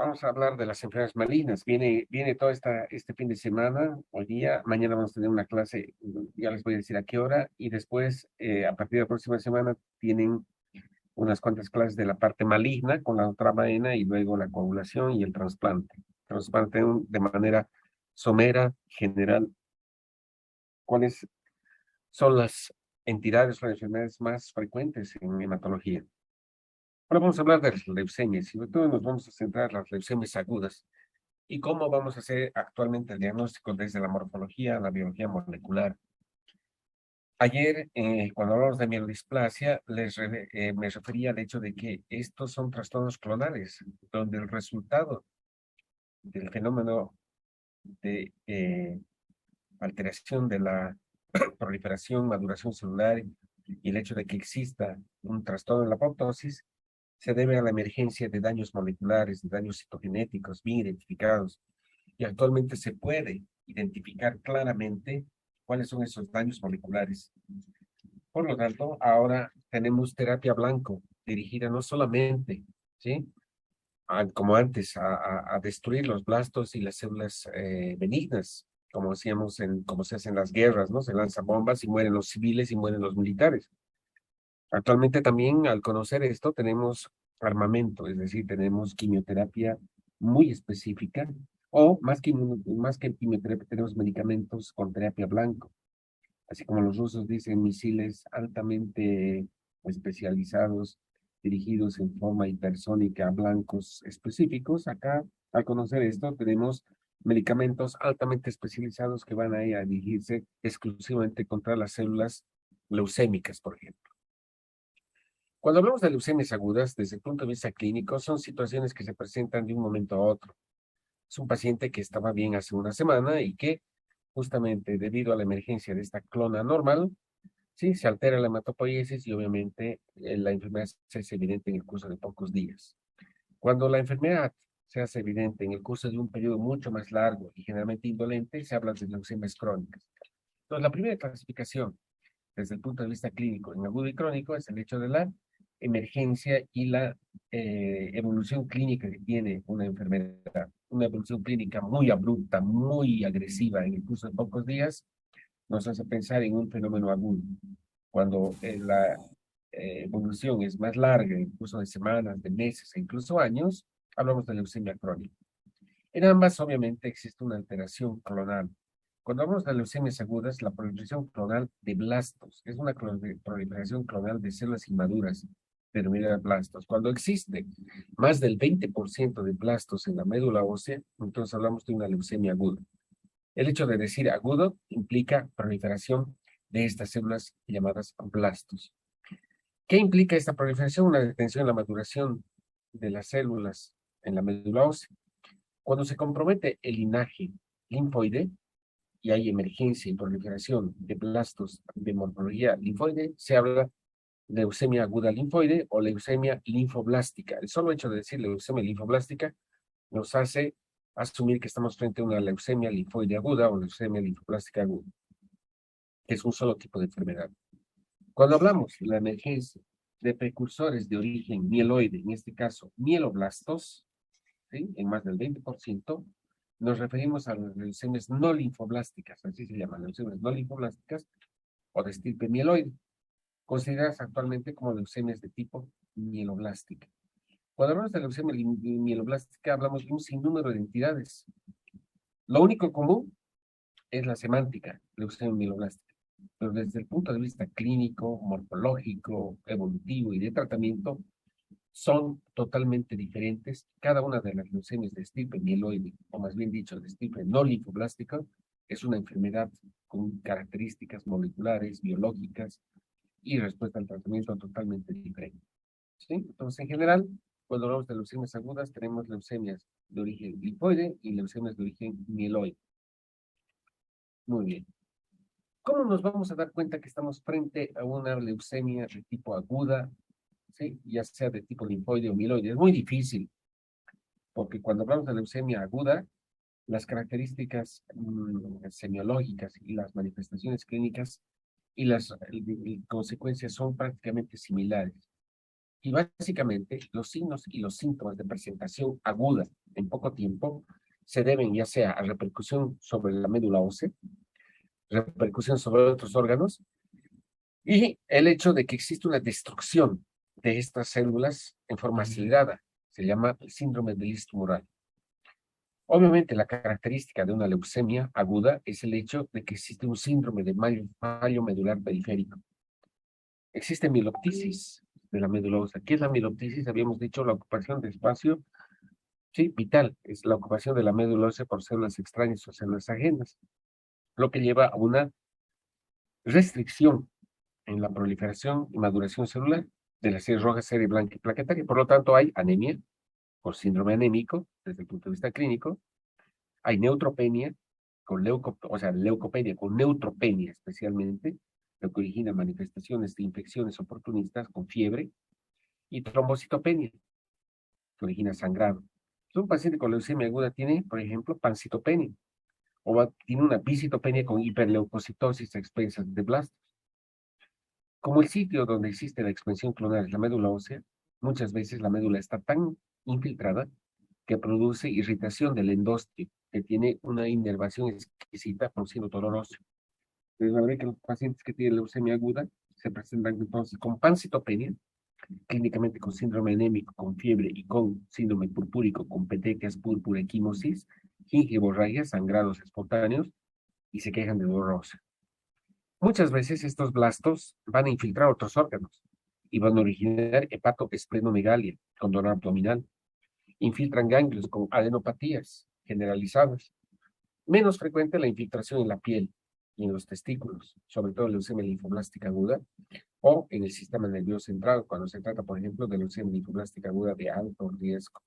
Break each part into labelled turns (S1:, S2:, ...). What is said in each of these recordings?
S1: Vamos a hablar de las enfermedades malignas. Viene todo este fin de semana, hoy día, mañana vamos a tener una clase, ya les voy a decir a qué hora, y después, a partir de la próxima semana, tienen unas cuantas clases de la parte maligna con la otra vaina y luego la coagulación y el trasplante. Trasplante de manera somera, general. ¿Cuáles son las entidades o enfermedades más frecuentes en hematología? Ahora vamos a hablar de las leucemias, y sobre todo nos vamos a centrar en las leucemias agudas. ¿Y cómo vamos a hacer actualmente el diagnóstico desde la morfología, la biología molecular? Ayer, cuando hablamos de mielodisplasia, me refería al hecho de que estos son trastornos clonales, donde el resultado del fenómeno de alteración de la proliferación, maduración celular y el hecho de que exista un trastorno en la apoptosis se debe a la emergencia de daños moleculares, de daños citogenéticos bien identificados. Y actualmente se puede identificar claramente cuáles son esos daños moleculares. Por lo tanto, ahora tenemos terapia blanco dirigida no solamente, ¿sí? Como antes, a destruir los blastos y las células benignas, como hacíamos como se hace en las guerras, ¿no? Se lanzan bombas y mueren los civiles y mueren los militares. Actualmente también, al conocer esto, tenemos armamento, es decir, tenemos quimioterapia muy específica, o más que quimioterapia, tenemos medicamentos con terapia blanco, así como los rusos dicen, misiles altamente especializados, dirigidos en forma hipersónica a blancos específicos. Acá, al conocer esto, tenemos medicamentos altamente especializados que van a ir a dirigirse exclusivamente contra las células leucémicas, por ejemplo. Cuando hablamos de leucemias agudas, desde el punto de vista clínico, son situaciones que se presentan de un momento a otro. Es un paciente que estaba bien hace una semana y que, justamente debido a la emergencia de esta clona normal, sí, se altera la hematopoiesis y obviamente la enfermedad se hace evidente en el curso de pocos días. Cuando la enfermedad se hace evidente en el curso de un periodo mucho más largo y generalmente indolente, se habla de leucemias crónicas. Entonces, la primera clasificación desde el punto de vista clínico en agudo y crónico es el hecho de la emergencia y la evolución clínica que tiene una enfermedad. Una evolución clínica muy abrupta, muy agresiva en el curso de pocos días, nos hace pensar en un fenómeno agudo. Cuando la evolución es más larga, en el curso de semanas, de meses e incluso años, hablamos de leucemia crónica. En ambas, obviamente, existe una alteración clonal. Cuando hablamos de leucemias agudas, la proliferación clonal de blastos es una proliferación clonal de células inmaduras denominada blastos. Cuando existe más del 20% de blastos en la médula ósea, entonces hablamos de una leucemia aguda. El hecho de decir agudo implica proliferación de estas células llamadas blastos. ¿Qué implica esta proliferación? Una detención en la maduración de las células en la médula ósea. Cuando se compromete el linaje linfoide y hay emergencia y proliferación de blastos de morfología linfoide, se habla de leucemia aguda linfoide o leucemia linfoblástica. El solo hecho de decir leucemia linfoblástica nos hace asumir que estamos frente a una leucemia linfoide aguda o leucemia linfoblástica aguda, que es un solo tipo de enfermedad. Cuando hablamos de la emergencia de precursores de origen mieloide, en este caso mieloblastos, ¿sí? En más del 20%, nos referimos a las leucemias no linfoblásticas, así se llaman, leucemias no linfoblásticas o de estirpe mieloide, consideradas actualmente como leucemias de tipo mieloblástica. Cuando hablamos de leucemia mieloblástica, hablamos de un sinnúmero de entidades. Lo único común es la semántica, leucemia mieloblástica. Pero desde el punto de vista clínico, morfológico, evolutivo y de tratamiento, son totalmente diferentes. Cada una de las leucemias de estirpe mieloide, o más bien dicho, de estirpe no linfoblástica, es una enfermedad con características moleculares, biológicas y respuesta al tratamiento totalmente diferente. ¿Sí? Entonces, en general, cuando hablamos de leucemias agudas, tenemos leucemias de origen linfoide y leucemias de origen mieloide. Muy bien. ¿Cómo nos vamos a dar cuenta que estamos frente a una leucemia de tipo aguda, ¿sí? Ya sea de tipo linfoide o mieloide? Es muy difícil, porque cuando hablamos de leucemia aguda, las características semiológicas y las manifestaciones clínicas y las consecuencias son prácticamente similares. Y básicamente los signos y los síntomas de presentación aguda en poco tiempo se deben ya sea a repercusión sobre la médula ósea, repercusión sobre otros órganos, y el hecho de que existe una destrucción de estas células en forma acelerada. Se llama el síndrome del listo tumoral. Obviamente, la característica de una leucemia aguda es el hecho de que existe un síndrome de fallo medular periférico. Existe mieloptisis de la médula ósea. ¿Qué es la mieloptisis? Habíamos dicho la ocupación de espacio, sí, vital. Es la ocupación de la médula ósea por células extrañas o células ajenas, lo que lleva a una restricción en la proliferación y maduración celular de las células rojas, serie blanca y plaquetaria. Por lo tanto, hay anemia por síndrome anémico desde el punto de vista clínico. Hay neutropenia o sea, leucopenia con neutropenia especialmente, lo que origina manifestaciones de infecciones oportunistas con fiebre, y trombocitopenia, que origina sangrado. Un paciente con leucemia aguda tiene, por ejemplo, pancitopenia, tiene una bicitopenia con hiperleucocitosis a expensas de blastos. Como el sitio donde existe la expansión clonal es la médula ósea, muchas veces la médula está tan infiltrada que produce irritación del endostio, que tiene una inervación exquisita produciendo dolor óseo. Entonces, la verdad que los pacientes que tienen leucemia aguda se presentan entonces con pancitopenia, clínicamente con síndrome anémico, con fiebre y con síndrome purpúrico, con petequias, púrpura, equimosis, gingivorragia, sangrados espontáneos, y se quejan de dolor óseo. Muchas veces estos blastos van a infiltrar otros órganos y van a originar hepatoesplenomegalia con dolor abdominal. Infiltran ganglios con adenopatías generalizadas. Menos frecuente la infiltración en la piel y en los testículos, sobre todo en leucemia linfoblástica aguda o en el sistema nervioso central, cuando se trata, por ejemplo, de leucemia linfoblástica aguda de alto riesgo.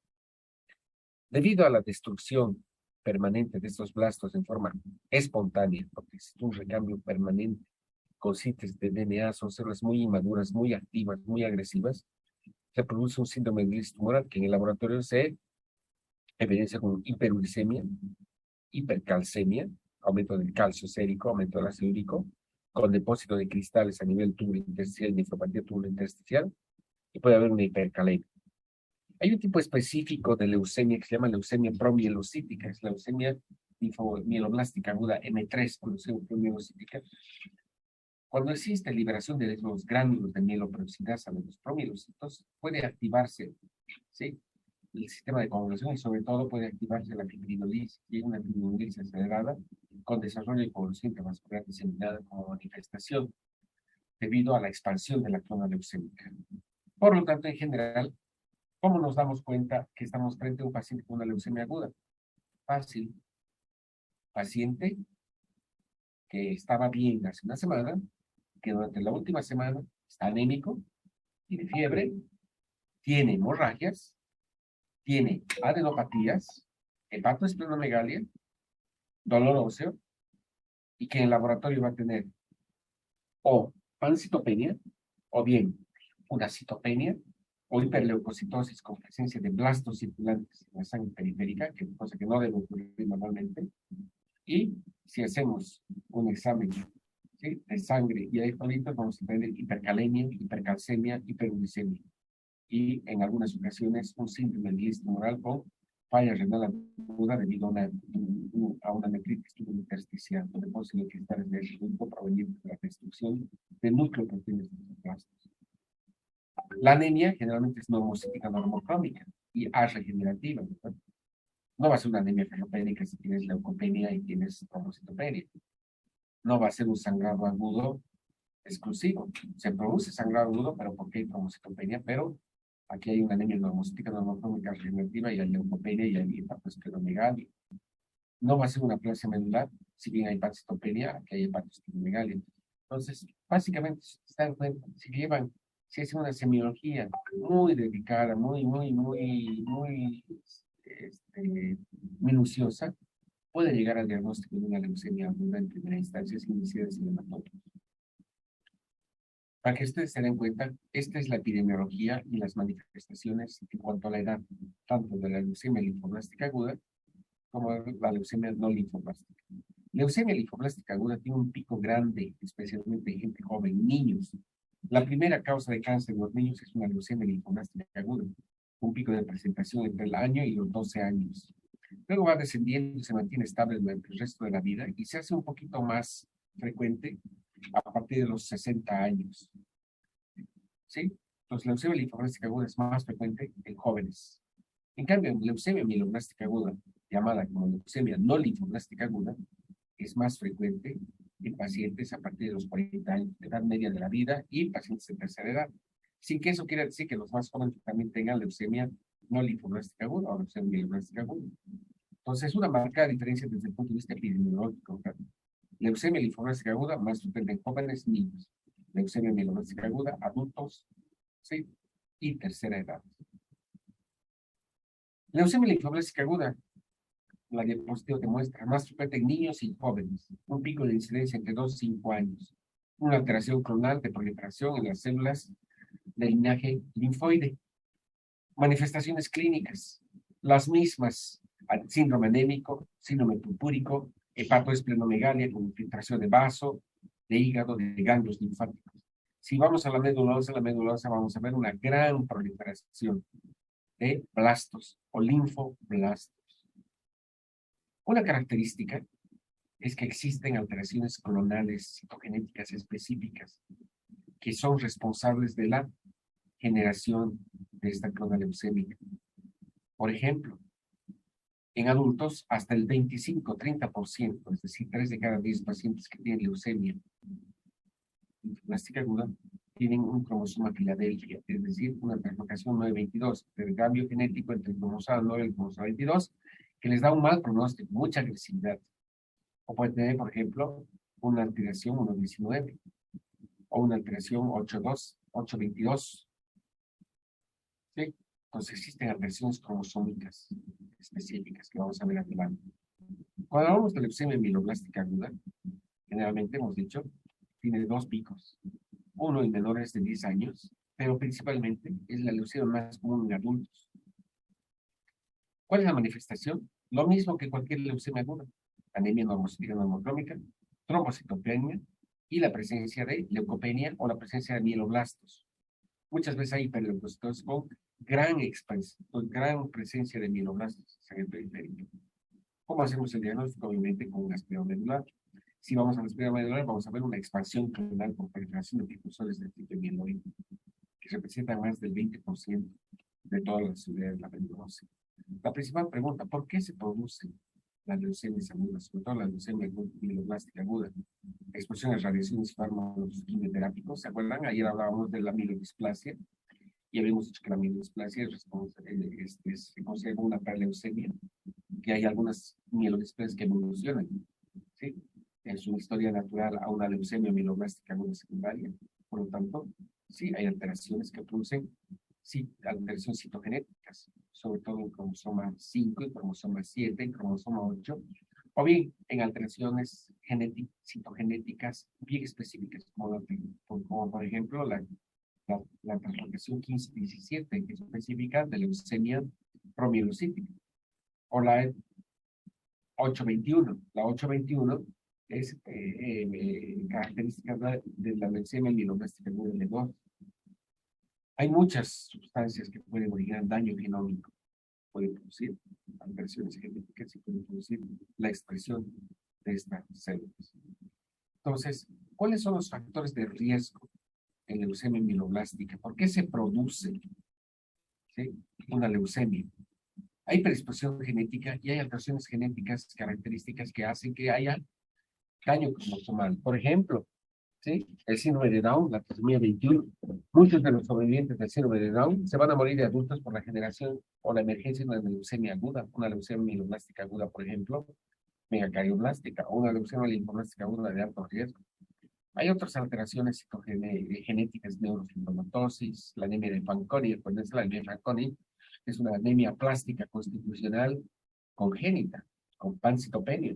S1: Debido a la destrucción permanente de estos blastos en forma espontánea, porque existe un recambio permanente con síntesis de DNA, son células muy inmaduras, muy activas, muy agresivas, se produce un síndrome de listo tumoral que en el laboratorio se evidencia con hiperuricemia, hipercalcemia, aumento del calcio sérico, aumento del ácido úrico, con depósito de cristales a nivel túbulo intersticial, nefropatía túbulo intersticial, y puede haber una hipercalemia. Hay un tipo específico de leucemia que se llama leucemia promielocítica, es leucemia linfomieloblastica aguda M3 o leucemia promielocítica. Cuando existe liberación de los gránulos de mieloperoxidasa de los promielocitos, puede activarse, ¿sí?, el sistema de coagulación y sobre todo puede activarse la fibrinolisis y una fibrinolisis acelerada con desarrollo de coagulación intravascular diseminada como manifestación debido a la expansión de la clona leucémica. Por lo tanto, en general, ¿cómo nos damos cuenta que estamos frente a un paciente con una leucemia aguda? Fácil. Paciente que estaba bien hace una semana, que durante la última semana está anémico, tiene fiebre, tiene hemorragias, tiene adenopatías, hepatoesplenomegalia, dolor óseo, y que en el laboratorio va a tener o pancitopenia, o bien una citopenia, o hiperleucocitosis con presencia de blastos circulantes en la sangre periférica, que cosa que no debe ocurrir normalmente. Y si hacemos un examen, ¿sí?, de sangre y electrolitos, vamos a tener hipercalemia, hipercalcemia, hiperuricemia. Y en algunas ocasiones un síndrome de listo tumoral con falla renal aguda debido a una nefritis intersticial, donde poseen cristales de grupo provenientes de la destrucción de núcleo proteínas de los blastos. La anemia generalmente es normocítica normocrómica y regenerativa, ¿verdad? No va a ser una anemia ferropénica si tienes leucopenia y tienes trombocitopenia. No va a ser un sangrado agudo exclusivo. Se produce sangrado agudo, pero porque hay trombocitopenia, pero aquí hay una anemia normocítica normocrómica regenerativa y hay leucopenia y hay hepatoesplenomegalia. No va a ser una aplasia medular, si bien hay pancitopenia, aquí hay hepatoesplenomegalia. Entonces, básicamente, si hacen una semiología muy dedicada, muy minuciosa, puede llegar al diagnóstico de una leucemia aguda en primera instancia sin necesidad de cinematología. Para que ustedes se den cuenta, esta es la epidemiología y las manifestaciones en cuanto a la edad, tanto de la leucemia linfoblástica aguda como la leucemia no linfoblástica. Leucemia linfoblástica aguda tiene un pico grande, especialmente en gente joven, niños. La primera causa de cáncer en los niños es una leucemia linfoblástica aguda. un pico de presentación entre el año y los 12 años. Luego va descendiendo y se mantiene estable durante el resto de la vida y se hace un poquito más frecuente a partir de los 60 años. ¿Sí? Entonces, la leucemia linfoblástica aguda es más frecuente en jóvenes. En cambio, la leucemia mieloblástica aguda, llamada como leucemia no linfoblástica aguda, es más frecuente en pacientes a partir de los 40 años de edad media de la vida y pacientes de tercera edad. Sin que eso quiera decir que los más jóvenes también tengan leucemia no linfoblástica aguda o leucemia mieloblástica aguda. Entonces, es una marcada diferencia desde el punto de vista epidemiológico. Leucemia linfoblástica aguda más frecuente en jóvenes niños. Leucemia mieloblástica aguda, adultos, ¿sí? Y tercera edad. Leucemia linfoblástica aguda, la diapositiva te muestra, más frecuente en niños y jóvenes. Un pico de incidencia entre 2 y 5 años. Una alteración clonal de proliferación en las células del linaje linfoide. Manifestaciones clínicas, las mismas, síndrome anémico, síndrome purpúrico, hepatoesplenomegalia con infiltración de vaso, de hígado, de ganglios linfáticos. Si vamos a la médula ósea vamos a ver una gran proliferación de blastos o linfoblastos. Una característica es que existen alteraciones clonales citogenéticas específicas que son responsables de la generación de esta clona leucémica. Por ejemplo, en adultos, hasta el 25-30%, es decir, 3 de cada 10 pacientes que tienen leucemia linfoblástica aguda, tienen un cromosoma Filadelfia, es decir, una translocación 922, del cambio genético entre el cromosoma 9 y el cromosoma 22, que les da un mal pronóstico, mucha agresividad. O puede tener, por ejemplo, una alteración 119, o una alteración 82, 822. ¿Sí? Entonces existen alteraciones cromosómicas específicas que vamos a ver adelante. Cuando hablamos de leucemia mieloblástica aguda, generalmente hemos dicho, tiene 2 picos. Uno en menores de 10 años, pero principalmente es la leucemia más común en adultos. ¿Cuál es la manifestación? Lo mismo que cualquier leucemia aguda. Anemia normocítica normocrómica, trombocitopenia y la presencia de leucopenia o la presencia de mieloblastos. Muchas veces hay hiperleucocitosis con gran presencia de mieloblastos en el periférico. ¿Cómo hacemos el diagnóstico? Obviamente con un aspirado medular. Si vamos al aspirado medular, vamos a ver una expansión clonal por proliferación de precursores del tipo mieloide, que representan más del 20% de todas las unidades de la médula ósea. La principal pregunta, ¿por qué se produce la leucemia aguda, sobre todo la leucemia mieloblástica aguda? Exposición a radiaciones y fármacos quimioterápicos. ¿Se acuerdan? Ayer hablábamos de la mielodisplasia y habíamos dicho que la mielodisplasia se considera una preleucemia, que hay algunas mielodisplasias que evolucionan, ¿sí? En su historia natural a una leucemia mieloblástica aguda secundaria. Por lo tanto, sí hay alteraciones que producen alteraciones citogenéticas, sobre todo en cromosoma 5, en cromosoma 7, en cromosoma 8, o bien en alteraciones citogenéticas bien específicas, como por ejemplo la translocación 15-17, que es específica de leucemia promielocítica, o la 821. La 821 es característica de la leucemia mieloblástica aguda de 2. Hay muchas sustancias que pueden originar daño genómico, pueden producir alteraciones genéticas y pueden producir la expresión de estas células. Entonces, ¿cuáles son los factores de riesgo en la leucemia mieloblástica? ¿Por qué se produce, ¿sí?, una leucemia? Hay predisposición genética y hay alteraciones genéticas características que hacen que haya daño cromosomal. Por ejemplo, ¿sí?, el síndrome de Down, la trisomía 21. Muchos de los sobrevivientes del síndrome de Down se van a morir de adultos por la generación o la emergencia de una leucemia aguda, una leucemia mieloblástica aguda, por ejemplo, megacarioblastica, o una leucemia linfoblástica aguda de alto riesgo. Hay otras alteraciones genéticas, neurofibromatosis, la anemia de Fanconi. Pues la anemia de Fanconi es una anemia plástica constitucional congénita, con pancitopenia,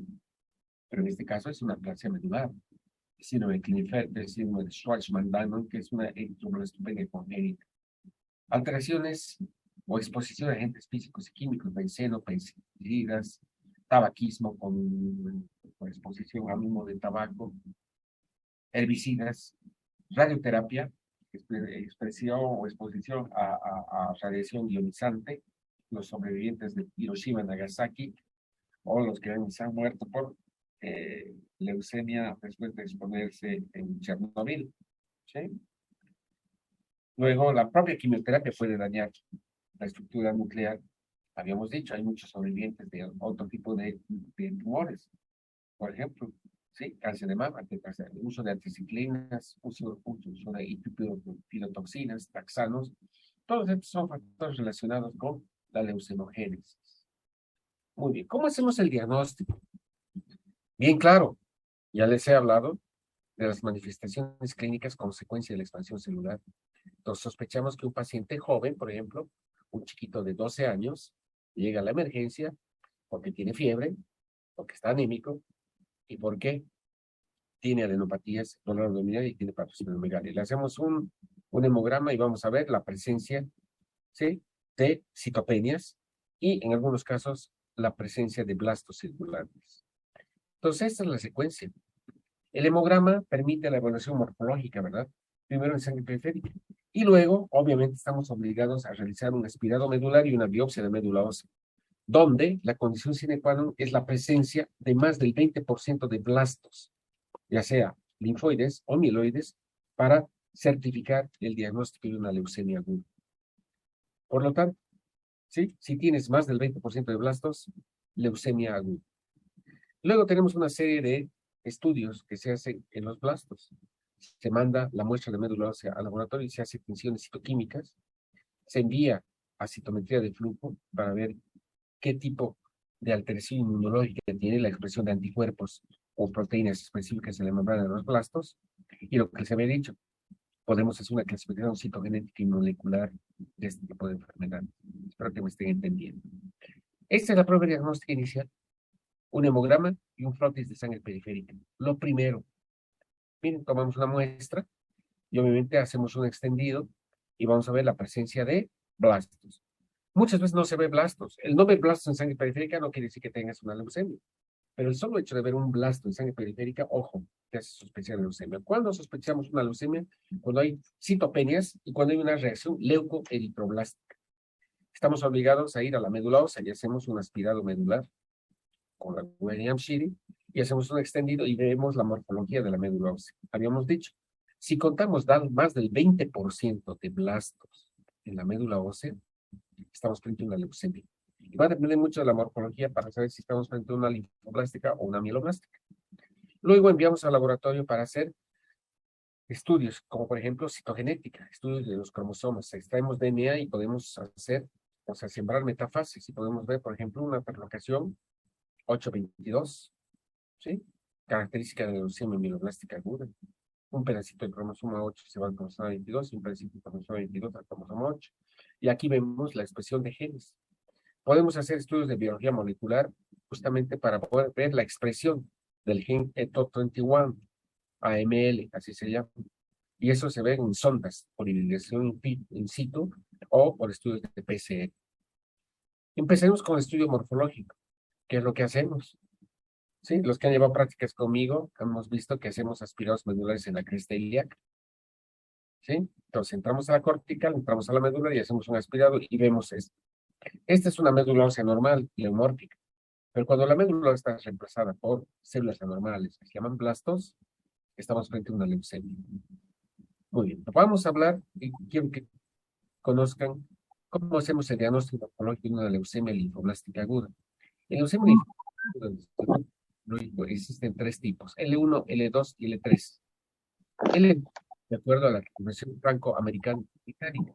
S1: pero en este caso es una aplasia medular. El síndrome de Klinefelter, el síndrome de Schwarzman-Diamond, que es una eritroblastopenia congénita. Alteraciones o exposición a agentes físicos y químicos, benceno, pesticidas, tabaquismo con exposición a humo de tabaco, herbicidas, radioterapia, expresión o exposición a radiación ionizante, los sobrevivientes de Hiroshima y Nagasaki, o los que se han muerto por leucemia después de exponerse en Chernobyl. ¿Sí? Luego, la propia quimioterapia puede dañar la estructura nuclear. Habíamos dicho, hay muchos sobrevivientes de otro tipo de tumores. Por ejemplo, sí, cáncer de mama, uso de anticiclinas, uso de pirotoxinas, taxanos. Todos estos son factores relacionados con la leucemogénesis. Muy bien, ¿cómo hacemos el diagnóstico? Bien claro, ya les he hablado de las manifestaciones clínicas consecuencia de la expansión celular. Entonces sospechamos que un paciente joven, por ejemplo, un chiquito de 12 años, llega a la emergencia porque tiene fiebre, porque está anémico y porque tiene adenopatías, dolor abdominal y tiene patosplenomegalia. Le hacemos un hemograma y vamos a ver la presencia, ¿sí?, de citopenias y en algunos casos la presencia de blastos circulares. Entonces esta es la secuencia. El hemograma permite la evaluación morfológica, ¿verdad? Primero en sangre periférica. Y luego, obviamente, estamos obligados a realizar un aspirado medular y una biopsia de médula ósea, donde la condición sine qua non es la presencia de más del 20% de blastos, ya sea linfoides o mieloides, para certificar el diagnóstico de una leucemia aguda. Por lo tanto, ¿sí?, si tienes más del 20% de blastos, leucemia aguda. Luego tenemos una serie de estudios que se hacen en los blastos. Se manda la muestra de médula ósea al laboratorio y se hace tensiones citoquímicas. Se envía a citometría de flujo para ver qué tipo de alteración inmunológica tiene la expresión de anticuerpos o proteínas específicas en la membrana de los blastos. Y lo que les había dicho, podemos hacer una clasificación citogenética y molecular de este tipo de enfermedad. Espero que me estén entendiendo. Esta es la prueba diagnóstica inicial. Un hemograma y un frotis de sangre periférica. Lo primero, miren, tomamos una muestra y obviamente hacemos un extendido y vamos a ver la presencia de blastos. Muchas veces no se ve blastos. El no ver blastos en sangre periférica no quiere decir que tengas una leucemia, pero el solo hecho de ver un blasto en sangre periférica, ojo, te hace sospechar de leucemia. ¿Cuándo sospechamos una leucemia? Cuando hay citopenias y cuando hay una reacción leucoeritroblástica. Estamos obligados a ir a la médula ósea y hacemos un aspirado medular con la Williams-Shiri y hacemos un extendido y vemos la morfología de la médula ósea. Habíamos dicho, si contamos más del 20% de blastos en la médula ósea, estamos frente a una leucemia. Y va a depender mucho de la morfología para saber si estamos frente a una linfoblástica o una mieloblástica. Luego enviamos al laboratorio para hacer estudios, como por ejemplo citogenética, estudios de los cromosomas. Extraemos DNA y podemos hacer, o sea, sembrar metafases y podemos ver, por ejemplo, una perlocación 822, ¿sí? Característica de la leucemia mieloblástica aguda. Un pedacito del cromosoma 8 se va al cromosoma 22 y un pedacito del cromosoma 22 al cromosoma 8. Y aquí vemos la expresión de genes. Podemos hacer estudios de biología molecular justamente para poder ver la expresión del gen ETO21, AML, así se llama. Y eso se ve en sondas por hibridación in situ o por estudios de PCR. Empecemos con el estudio morfológico. ¿Qué es lo que hacemos? Sí, los que han llevado prácticas conmigo hemos visto que hacemos aspirados medulares en la cresta ilíaca. ¿Sí? Entonces entramos a la cortical, entramos a la médula y hacemos un aspirado y vemos esto. Esta es una médula ósea normal, leomórfica. Pero cuando la médula está reemplazada por células anormales que se llaman blastos, estamos frente a una leucemia. Muy bien, vamos a hablar y quiero que conozcan cómo hacemos el diagnóstico morfológico de una leucemia linfoblástica aguda. En leucemia linfoblástica aguda existen tres tipos, L1, L2 y L3. L, de acuerdo a la Convención Franco-Americana Británica,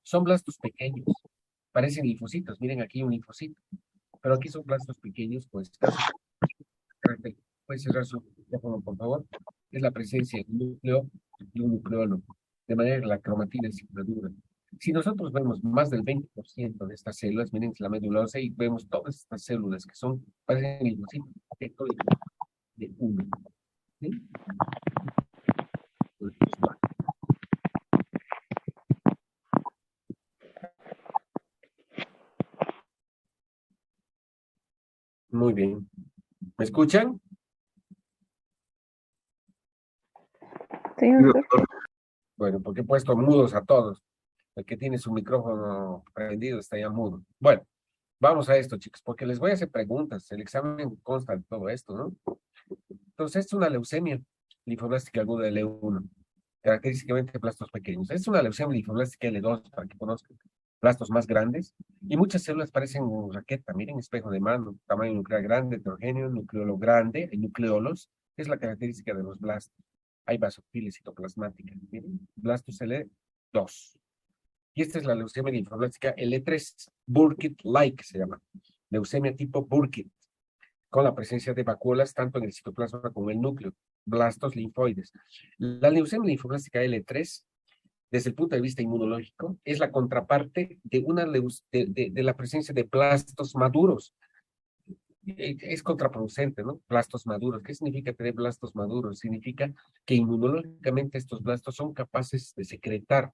S1: son blastos pequeños, parecen linfocitos, miren aquí un linfocito, pero aquí son blastos pequeños, pues casi, puede cerrar su teléfono, por favor, es la presencia de un núcleo y un nucleolo, de manera que la cromatina es inmadura. Si nosotros vemos más del 20% de estas células, miren la médula ósea y vemos todas estas células que son, parecen linfocitos, de uno. ¿Sí? Muy bien. ¿Me escuchan?
S2: Sí, doctor.
S1: Bueno, porque he puesto mudos a todos. El que tiene su micrófono prendido está ya mudo. Bueno, vamos a esto, chicos, porque les voy a hacer preguntas. El examen consta de todo esto, ¿no? Entonces, es una leucemia linfoblástica aguda de L1, característicamente plastos pequeños. Es una leucemia linfoblástica L2, para que conozcan. Plastos más grandes y muchas células parecen raqueta. Miren, espejo de mano, tamaño nuclear grande, heterogéneo, nucleolo grande, hay nucleolos, es la característica de los blastos. Hay basofilia citoplasmática. Miren, blastos L2. Y esta es la leucemia linfoblástica L3, Burkitt-like se llama. Leucemia tipo Burkitt, con la presencia de vacuolas tanto en el citoplasma como en el núcleo, blastos linfoides. La leucemia linfoblástica L3, desde el punto de vista inmunológico, es la contraparte de, de la presencia de blastos maduros. Es contraproducente, ¿no? Blastos maduros. ¿Qué significa tener blastos maduros? Significa que inmunológicamente estos blastos son capaces de secretar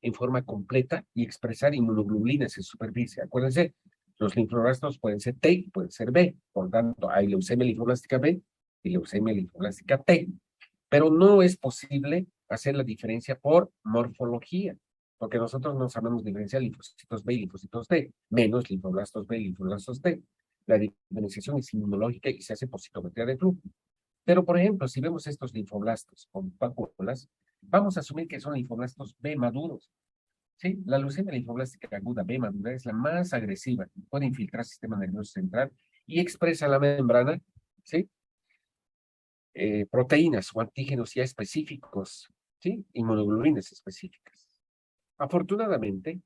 S1: en forma completa y expresar inmunoglobulinas en superficie. Acuérdense, los linfoblastos pueden ser T y pueden ser B. Por tanto, hay leucemia linfoblástica B y leucemia linfoblástica T. Pero no es posible hacer la diferencia por morfología, porque nosotros no sabemos diferenciar linfocitos B y linfocitos T, menos linfoblastos B y linfoblastos T. La diferenciación es inmunológica y se hace por citometría de flujo. Pero, por ejemplo, si vemos estos linfoblastos con vacuolas, vamos a asumir que son linfoblastos B maduros. ¿Sí? La leucemia linfoblástica aguda B madura es la más agresiva. Puede infiltrar el sistema nervioso central y expresa la membrana, ¿sí? Proteínas o antígenos ya específicos, ¿sí? Inmunoglobulinas específicas. Afortunadamente,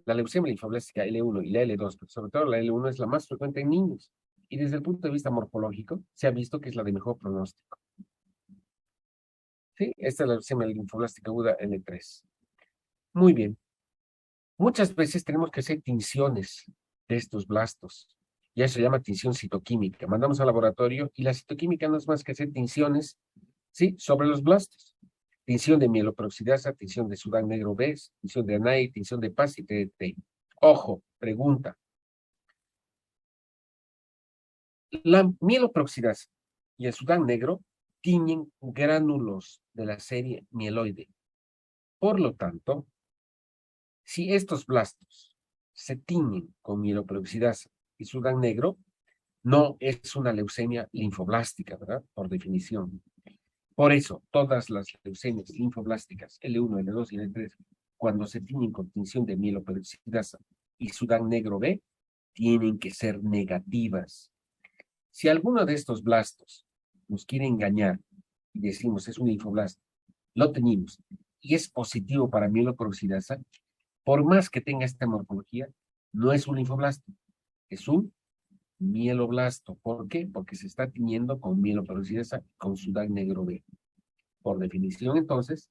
S1: la leucemia linfoblástica L1 y la L2, pero sobre todo la L1 es la más frecuente en niños y desde el punto de vista morfológico se ha visto que es la de mejor pronóstico. ¿Sí? Esta es la leucemia linfoblástica aguda L3. Muy bien. Muchas veces tenemos que hacer tinciones de estos blastos. Ya eso se llama tinción citoquímica. Mandamos al laboratorio y la citoquímica no es más que hacer tinciones, ¿sí? Sobre los blastos. Tinción de mieloperoxidasa, tinción de Sudán negro B, tinción de ANAI, tinción de PAS y TDT. Ojo, pregunta. La mieloperoxidasa y el Sudán negro tiñen gránulos de la serie mieloide. Por lo tanto, si estos blastos se tiñen con mieloperoxidasa y Sudán negro, no es una leucemia linfoblástica, ¿verdad? Por definición. Por eso, todas las leucemias linfoblásticas, L1, L2 y L3, cuando se tiñen con tinción de mieloperoxidasa y Sudán negro B, tienen que ser negativas. Si alguno de estos blastos nos quiere engañar y decimos es un linfoblasto, lo teñimos y es positivo para mieloperoxidasa, por más que tenga esta morfología, no es un linfoblasto, es un mieloblasto. ¿Por qué? Porque se está tiñendo con mieloperoxidasa con Sudán negro B. Por definición, entonces,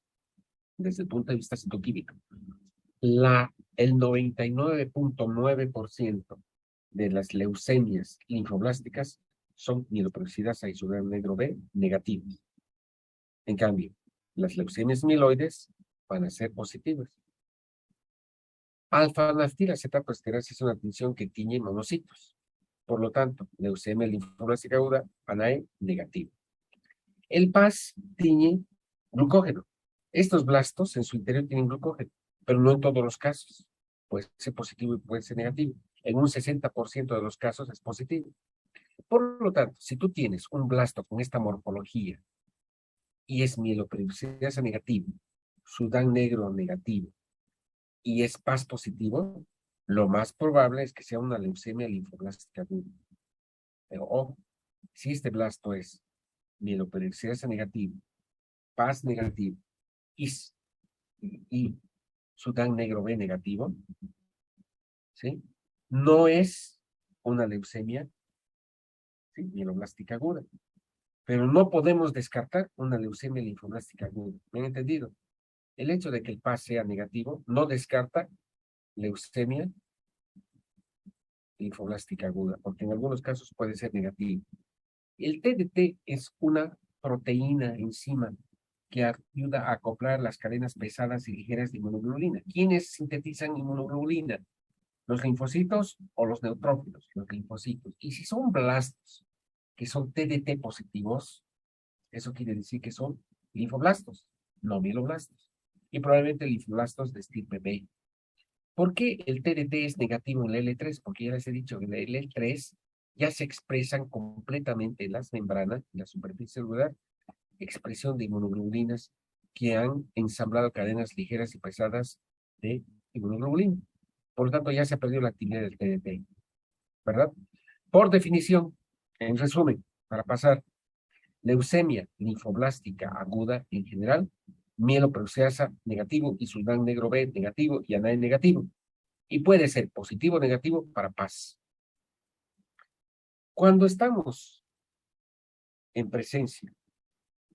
S1: desde el punto de vista citoquímico, el 99.9% de las leucemias linfoblásticas son mieloperoxidasa y Sudán negro B negativas. En cambio, las leucemias mieloides van a ser positivas. Alfa-naftilacetato-esterasa es una tinción que tiñe monocitos. Por lo tanto, leucemia linfoblástica aguda, ANAE, negativo. El PAS tiñe glucógeno. Estos blastos en su interior tienen glucógeno, pero no en todos los casos. Puede ser positivo y puede ser negativo. En un 60% de los casos es positivo. Por lo tanto, si tú tienes un blasto con esta morfología y es mieloperoxidasa negativo, Sudán negro negativo y es PAS positivo, lo más probable es que sea una leucemia linfoblástica aguda. Pero ojo, si este blasto es mieloperoxidasa negativo, PAS negativo y Sudán negro B negativo, ¿sí? No es una leucemia, ¿sí? Mieloblástica aguda. Pero no podemos descartar una leucemia linfoblástica aguda. ¿Me han entendido? El hecho de que el PAS sea negativo no descarta leucemia linfoblástica aguda, porque en algunos casos puede ser negativo. El TDT es una proteína enzima que ayuda a acoplar las cadenas pesadas y ligeras de inmunoglobulina. ¿Quiénes sintetizan inmunoglobulina? ¿Los linfocitos o los neutrófilos? Los linfocitos. Y si son blastos, que son TDT positivos, eso quiere decir que son linfoblastos, no mieloblastos. y probablemente linfoblastos de estirpe B. ¿Por qué el TDT es negativo en la L3? Porque ya les he dicho que en la L3 ya se expresan completamente en las membranas, en la superficie celular, expresión de inmunoglobulinas que han ensamblado cadenas ligeras y pesadas de inmunoglobulina. Por lo tanto, ya se ha perdido la actividad del TDT, ¿verdad? Por definición, en resumen, para pasar, leucemia linfoblástica aguda en general, mieloperoxidasa negativo y Sullivan negro B negativo y ANAE negativo. Y puede ser positivo o negativo para paz. Cuando estamos en presencia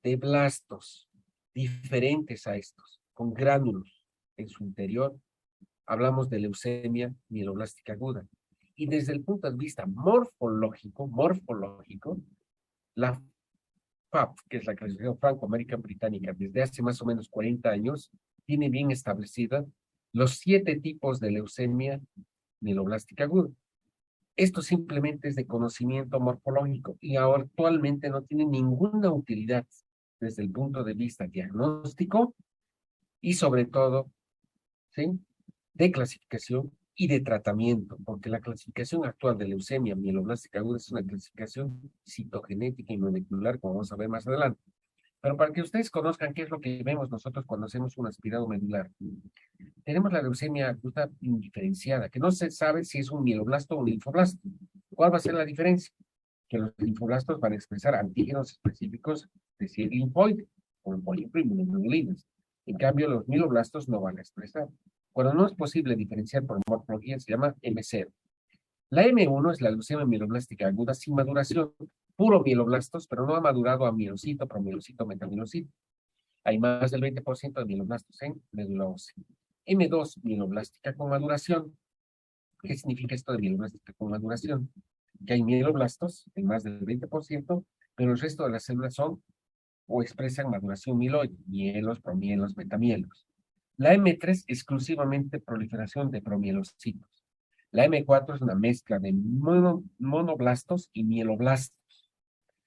S1: de blastos diferentes a estos, con gránulos en su interior, hablamos de leucemia mieloblástica aguda. Y desde el punto de vista morfológico, la FAB, que es la clasificación franco-americana británica, desde hace más o menos 40 años, tiene bien establecida los 7 tipos de leucemia mieloblástica aguda. Esto simplemente es de conocimiento morfológico y ahora actualmente no tiene ninguna utilidad desde el punto de vista diagnóstico y sobre todo, ¿sí?, de clasificación y de tratamiento, porque la clasificación actual de leucemia mieloblástica aguda es una clasificación citogenética y molecular, como vamos a ver más adelante. Pero para que ustedes conozcan qué es lo que vemos nosotros cuando hacemos un aspirado medular, tenemos la leucemia aguda indiferenciada, que no se sabe si es un mieloblasto o un linfoblasto. ¿Cuál va a ser la diferencia? Que los linfoblastos van a expresar antígenos específicos de cierto linfoide, como por ejemplo inmunoglobulinas. En cambio, los mieloblastos no van a expresar. Cuando no es posible diferenciar por morfología, se llama M0. La M1 es la leucemia mieloblástica aguda sin maduración, puro mieloblastos, pero no ha madurado a mielocito, promielocito, metamielocito. Hay más del 20% de mieloblastos en médula ósea. M2, mieloblástica con maduración. ¿Qué significa esto de mieloblástica con maduración? Que hay mieloblastos en más del 20%, pero el resto de las células son o expresan maduración mieloide, mielos, promielos, metamielos. La M3 exclusivamente proliferación de promielocitos. La M4 es una mezcla de monoblastos y mieloblastos.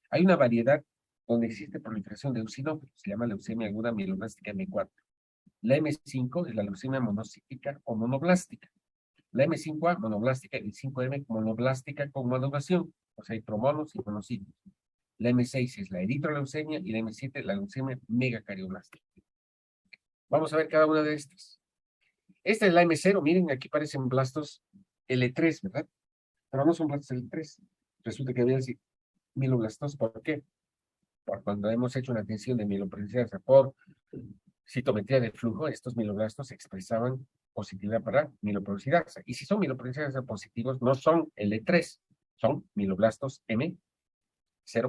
S1: Hay una variedad donde existe proliferación de eosinófilos, se llama leucemia aguda mieloblástica M4. La M5 es la leucemia monocítica o monoblástica. La M5A monoblástica y 5M monoblástica con maduración, o sea, hay promonos y monocitos. La M6 es la eritroleucemia y la M7 la leucemia megacarioblastica. Vamos a ver cada una de estas. Esta es la M0, miren, aquí parecen blastos L3, ¿verdad? Pero no son blastos L3. Resulta que había mieloblastos, ¿por qué? Por cuando hemos hecho una tensión de mieloperoxidasa por citometría de flujo, estos mieloblastos expresaban positividad para mieloperoxidasa. Y si son mieloperoxidasa positivos, no son L3, son mieloblastos M0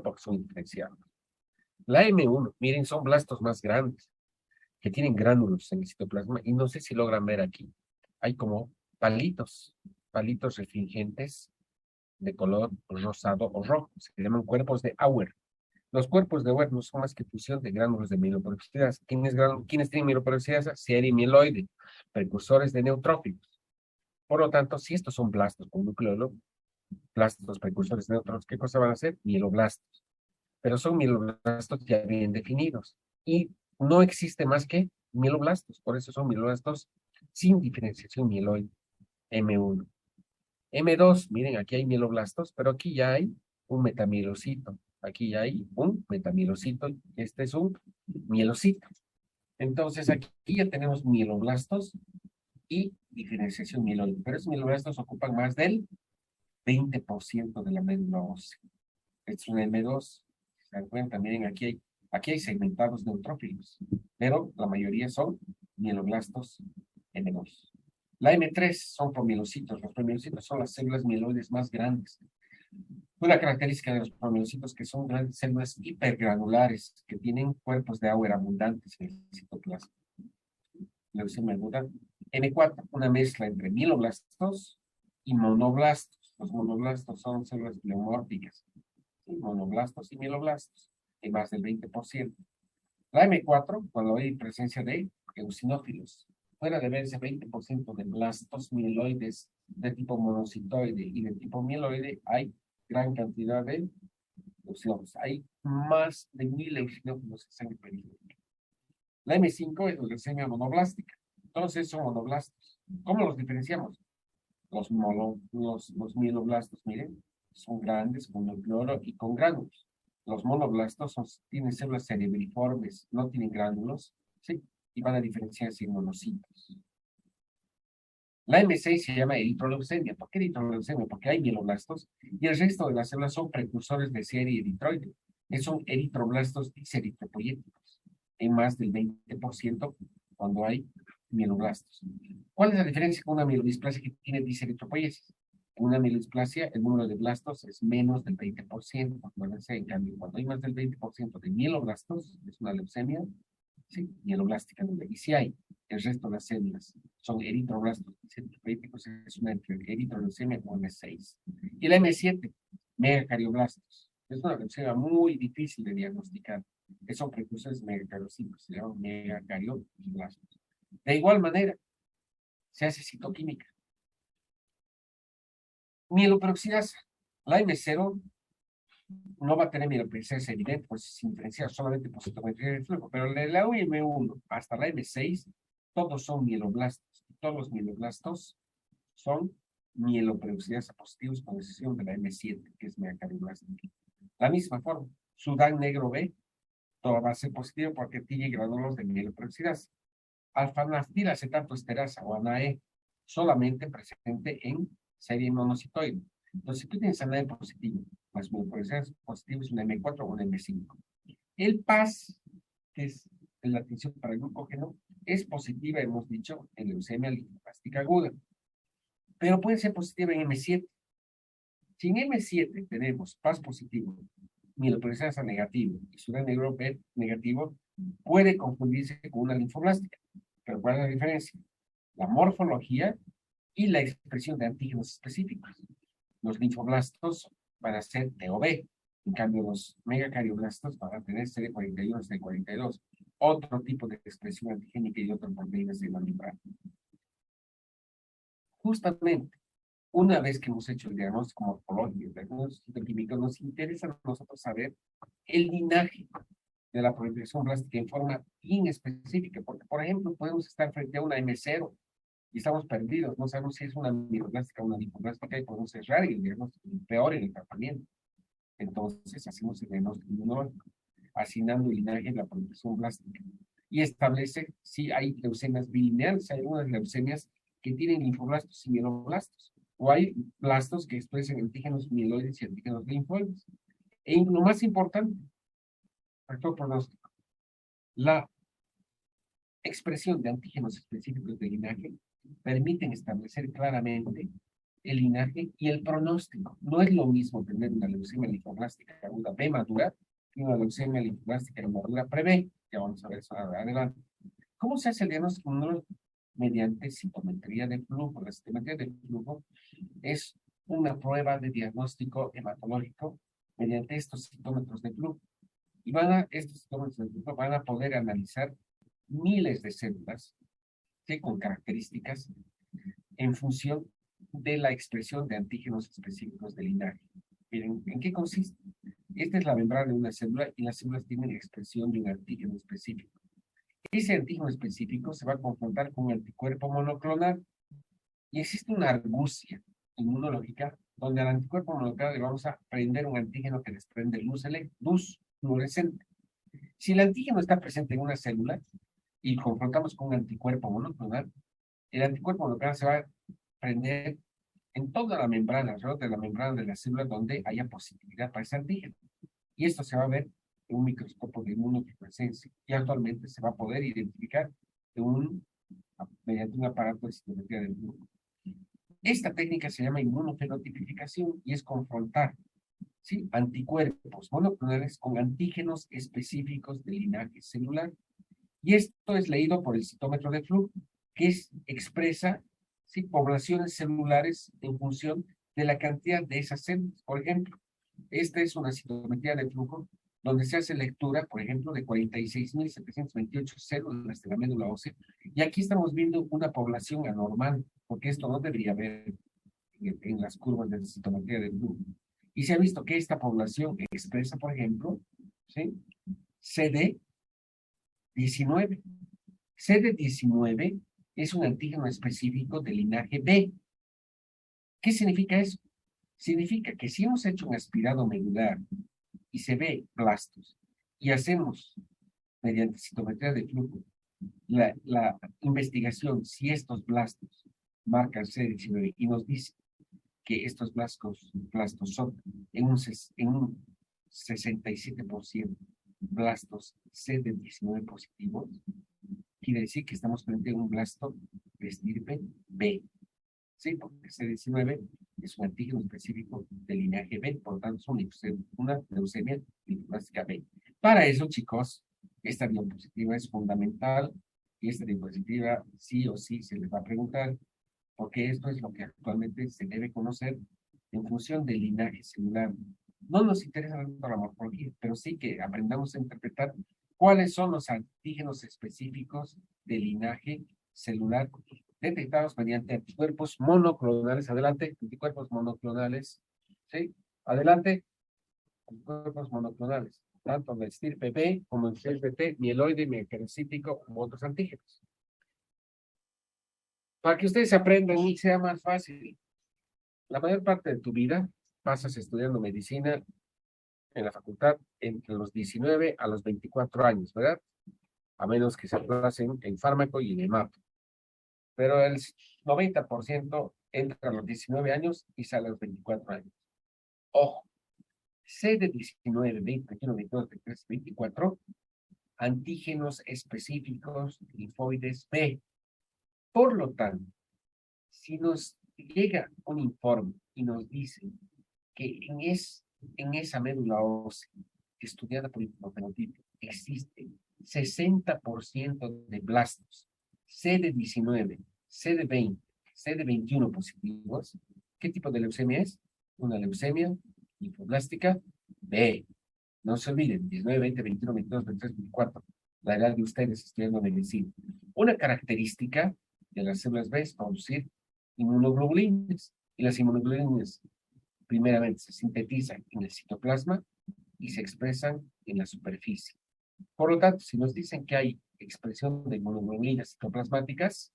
S1: porque son diferenciados. La M1, miren, son blastos más grandes, que tienen gránulos en el citoplasma, y no sé si logran ver aquí. Hay como palitos refringentes de color rosado o rojo, se llaman cuerpos de Auer. Los cuerpos de Auer no son más que fusión de gránulos de mieloperoxidasa. ¿Quiénes tienen mieloperoxidasa? Mieloide, precursores de neutrófilos. Por lo tanto, si estos son blastos con núcleo, blastos precursores de neutrófilos, ¿qué cosa van a hacer? Mieloblastos. Pero son mieloblastos ya bien definidos. Y no existe más que mieloblastos. Por eso son mieloblastos sin diferenciación mieloide. M1. M2, miren, aquí hay mieloblastos, pero aquí ya hay un metamielocito. Aquí ya hay un metamielocito. Este es un mielocito. Entonces aquí ya tenemos mieloblastos y diferenciación mieloide. Pero esos mieloblastos ocupan más del 20% de la médula ósea. Este es un M2. ¿Se dan cuenta? Miren, aquí hay segmentados neutrófilos, pero la mayoría son mieloblastos M2. La M3 son promielocitos. Los promielocitos son las células mieloides más grandes. Una característica de los promielocitos es que son grandes células hipergranulares que tienen cuerpos de Auer abundantes en el citoplasma. Leucemia aguda. M4, una mezcla entre mieloblastos y monoblastos. Los monoblastos son células pleomórficas. Monoblastos y mieloblastos, en más del 20%. La M4, cuando hay presencia de eosinófilos, fuera de ver ese 20% de blastos mieloides de tipo monocitoide y de tipo mieloide, hay gran cantidad de eosinófilos. Hay más de 1000 eosinófilos en sangre periférica. La M5 es la leucemia monoblástica. Entonces son monoblastos. ¿Cómo los diferenciamos? Los mieloblastos, miren, son grandes, con nucleolo y con gránulos. Los monoblastos tienen células cerebriformes, no tienen gránulos, ¿sí? Y van a diferenciarse en monocitos. La M6 se llama eritroleucemia. ¿Por qué eritroleucemia? Porque hay mieloblastos y el resto de las células son precursores de serie eritroide. Son eritroblastos diseritropoyéticos en más del 20% cuando hay mieloblastos. ¿Cuál es la diferencia con una mielodisplasia que tiene diseritropoiesis? En una mielodisplasia el número de blastos es menos del 20%. Acuérdense, en cambio, cuando hay más del 20% de mieloblastos, es una leucemia, sí, mieloblástica. Y si hay el resto de las células son eritroblastos diseritropoyéticos, es una eritroleucemia o M6. Y la M7, megacarioblastos. Es una leucemia muy difícil de diagnosticar. Son precursores megacariocitos, se llaman megacarioblastos. De igual manera, se hace citoquímica. Mieloperoxidasa. La M0 no va a tener mieloperoxidasa evidente, pues sin diferenciar solamente por citometría de flujo, pero de la M1 hasta la M6, todos son mieloblastos. Todos los mieloblastos son mieloperoxidasa positivos con excepción de la M7, que es megacarioblastica. La misma forma, Sudán negro B, todo va a ser positivo porque tiene gránulos de mieloperoxidasa. Alfa-naftilacetato esterasa o ANAE, solamente presente en serie monocitoide. Entonces, si tú tienes ANAE positivo, las mieloperoxidadas positivas, una M4 o una M5. El PAS, que es la atención para el glucógeno, es positiva, hemos dicho, en leucemia linfoblástica aguda, pero puede ser positiva en M7. Si en M7 tenemos PAS positivo, mieloperoxidasa negativo y Sudán negro B negativo, puede confundirse con una linfoblástica. Pero ¿cuál es la diferencia? La morfología y la expresión de antígenos específicos. Los linfoblastos van a ser TOB, en cambio los megacarioblastos van a tener CD41, CD42, otro tipo de expresión antigénica y otras proteínas de la membrana. Justamente, una vez que hemos hecho el diagnóstico morfológico, el diagnóstico químico, nos interesa a nosotros saber el linaje de la proliferación blástica en forma inespecífica, porque, por ejemplo, podemos estar frente a una M0 y estamos perdidos, no sabemos si es una mieloblástica o una linfoblástica y podemos errar y el diagnóstico peor en el tratamiento. Entonces, hacemos el diagnóstico inmunológico, asignando el linaje de la proliferación blástica y establece si hay leucemias bilineales, hay algunas leucemias que tienen linfoblastos y mieloblastos, o hay blastos que expresan antígenos mieloides y antígenos linfoides. Y lo más importante, factor pronóstico, la expresión de antígenos específicos de linaje permiten establecer claramente el linaje y el pronóstico. No es lo mismo tener una leucemia linfoblástica aguda B madura que una leucemia linfoblástica madura pre-B. Ya vamos a ver eso adelante. ¿Cómo se hace el diagnóstico inmunológico? Mediante citometría de flujo. La citometría de flujo es una prueba de diagnóstico hematológico mediante estos citómetros de flujo. Y estos citómetros de flujo van a poder analizar miles de células, ¿sí?, con características en función de la expresión de antígenos específicos del linaje. Miren, ¿en qué consiste? Esta es la membrana de una célula y las células tienen expresión de un antígeno específico. Ese antígeno específico se va a confrontar con un anticuerpo monoclonal y existe una argucia inmunológica donde al anticuerpo monoclonal le vamos a prender un antígeno que desprende luz fluorescente. Si el antígeno está presente en una célula y confrontamos con un anticuerpo monoclonal, el anticuerpo monoclonal se va a prender en toda la membrana, alrededor de la membrana de la célula donde haya positividad para ese antígeno. Y esto se va a ver en un microscopio de inmunofluorescencia y actualmente se va a poder identificar mediante un aparato de citometría del flujo. Esta técnica se llama inmunofenotipificación y es confrontar, ¿sí?, anticuerpos monoclonales con antígenos específicos del linaje celular. Y esto es leído por el citómetro de flujo, que expresa, ¿sí?, poblaciones celulares en función de la cantidad de esas células. Por ejemplo, esta es una citometría de flujo donde se hace lectura, por ejemplo, de 46.728 células de la médula ósea. Y aquí estamos viendo una población anormal, porque esto no debería haber en las curvas de citometría de flujo. Y se ha visto que esta población expresa, por ejemplo, ¿sí?, CD19. CD19 es un antígeno específico del linaje B. ¿Qué significa eso? Significa que si hemos hecho un aspirado medular y se ve blastos y hacemos mediante citometría de flujo la investigación si estos blastos marcan CD19 y nos dice que estos blastos son en un 67% blastos CD19 positivos, quiere decir que estamos frente a un blasto de estirpe B. Sí, porque CD19 es un antígeno específico del linaje B, por lo tanto es una leucemia linfoclásica B. Para eso, chicos, esta diapositiva es fundamental y esta diapositiva sí o sí se les va a preguntar, porque esto es lo que actualmente se debe conocer en función del linaje celular. No nos interesa tanto la morfología, pero sí que aprendamos a interpretar cuáles son los antígenos específicos del linaje celular detectados mediante anticuerpos monoclonales. Adelante, anticuerpos monoclonales. ¿Sí? Adelante, anticuerpos monoclonales. Tanto de estirpe B como el estirpe T, mieloide, megacariocytíco, como otros antígenos. Para que ustedes aprendan y sea más fácil. La mayor parte de tu vida pasas estudiando medicina en la facultad entre los 19 a los 24 años, ¿verdad? A menos que se aplacen en fármaco y en hemato. Pero el 90% entra a los 19 años y sale a los 24 años. Ojo, CD19, 20, 21, 22, 23, 24, antígenos específicos linfoides B. Por lo tanto, si nos llega un informe y nos dice que en esa médula ósea estudiada por hipofenotipo existe 60% de blastos CD19, CD20, CD21 positivos. ¿Qué tipo de leucemia es? Una leucemia linfoblástica B. No se olviden, 19, 20, 21, 22, 23, 24, la edad de ustedes estudiando medicina. Una característica de las células B es producir inmunoglobulinas. Y las inmunoglobulinas primeramente se sintetizan en el citoplasma y se expresan en la superficie. Por lo tanto, si nos dicen que hay expresión de inmunoglobulinas citoplasmáticas,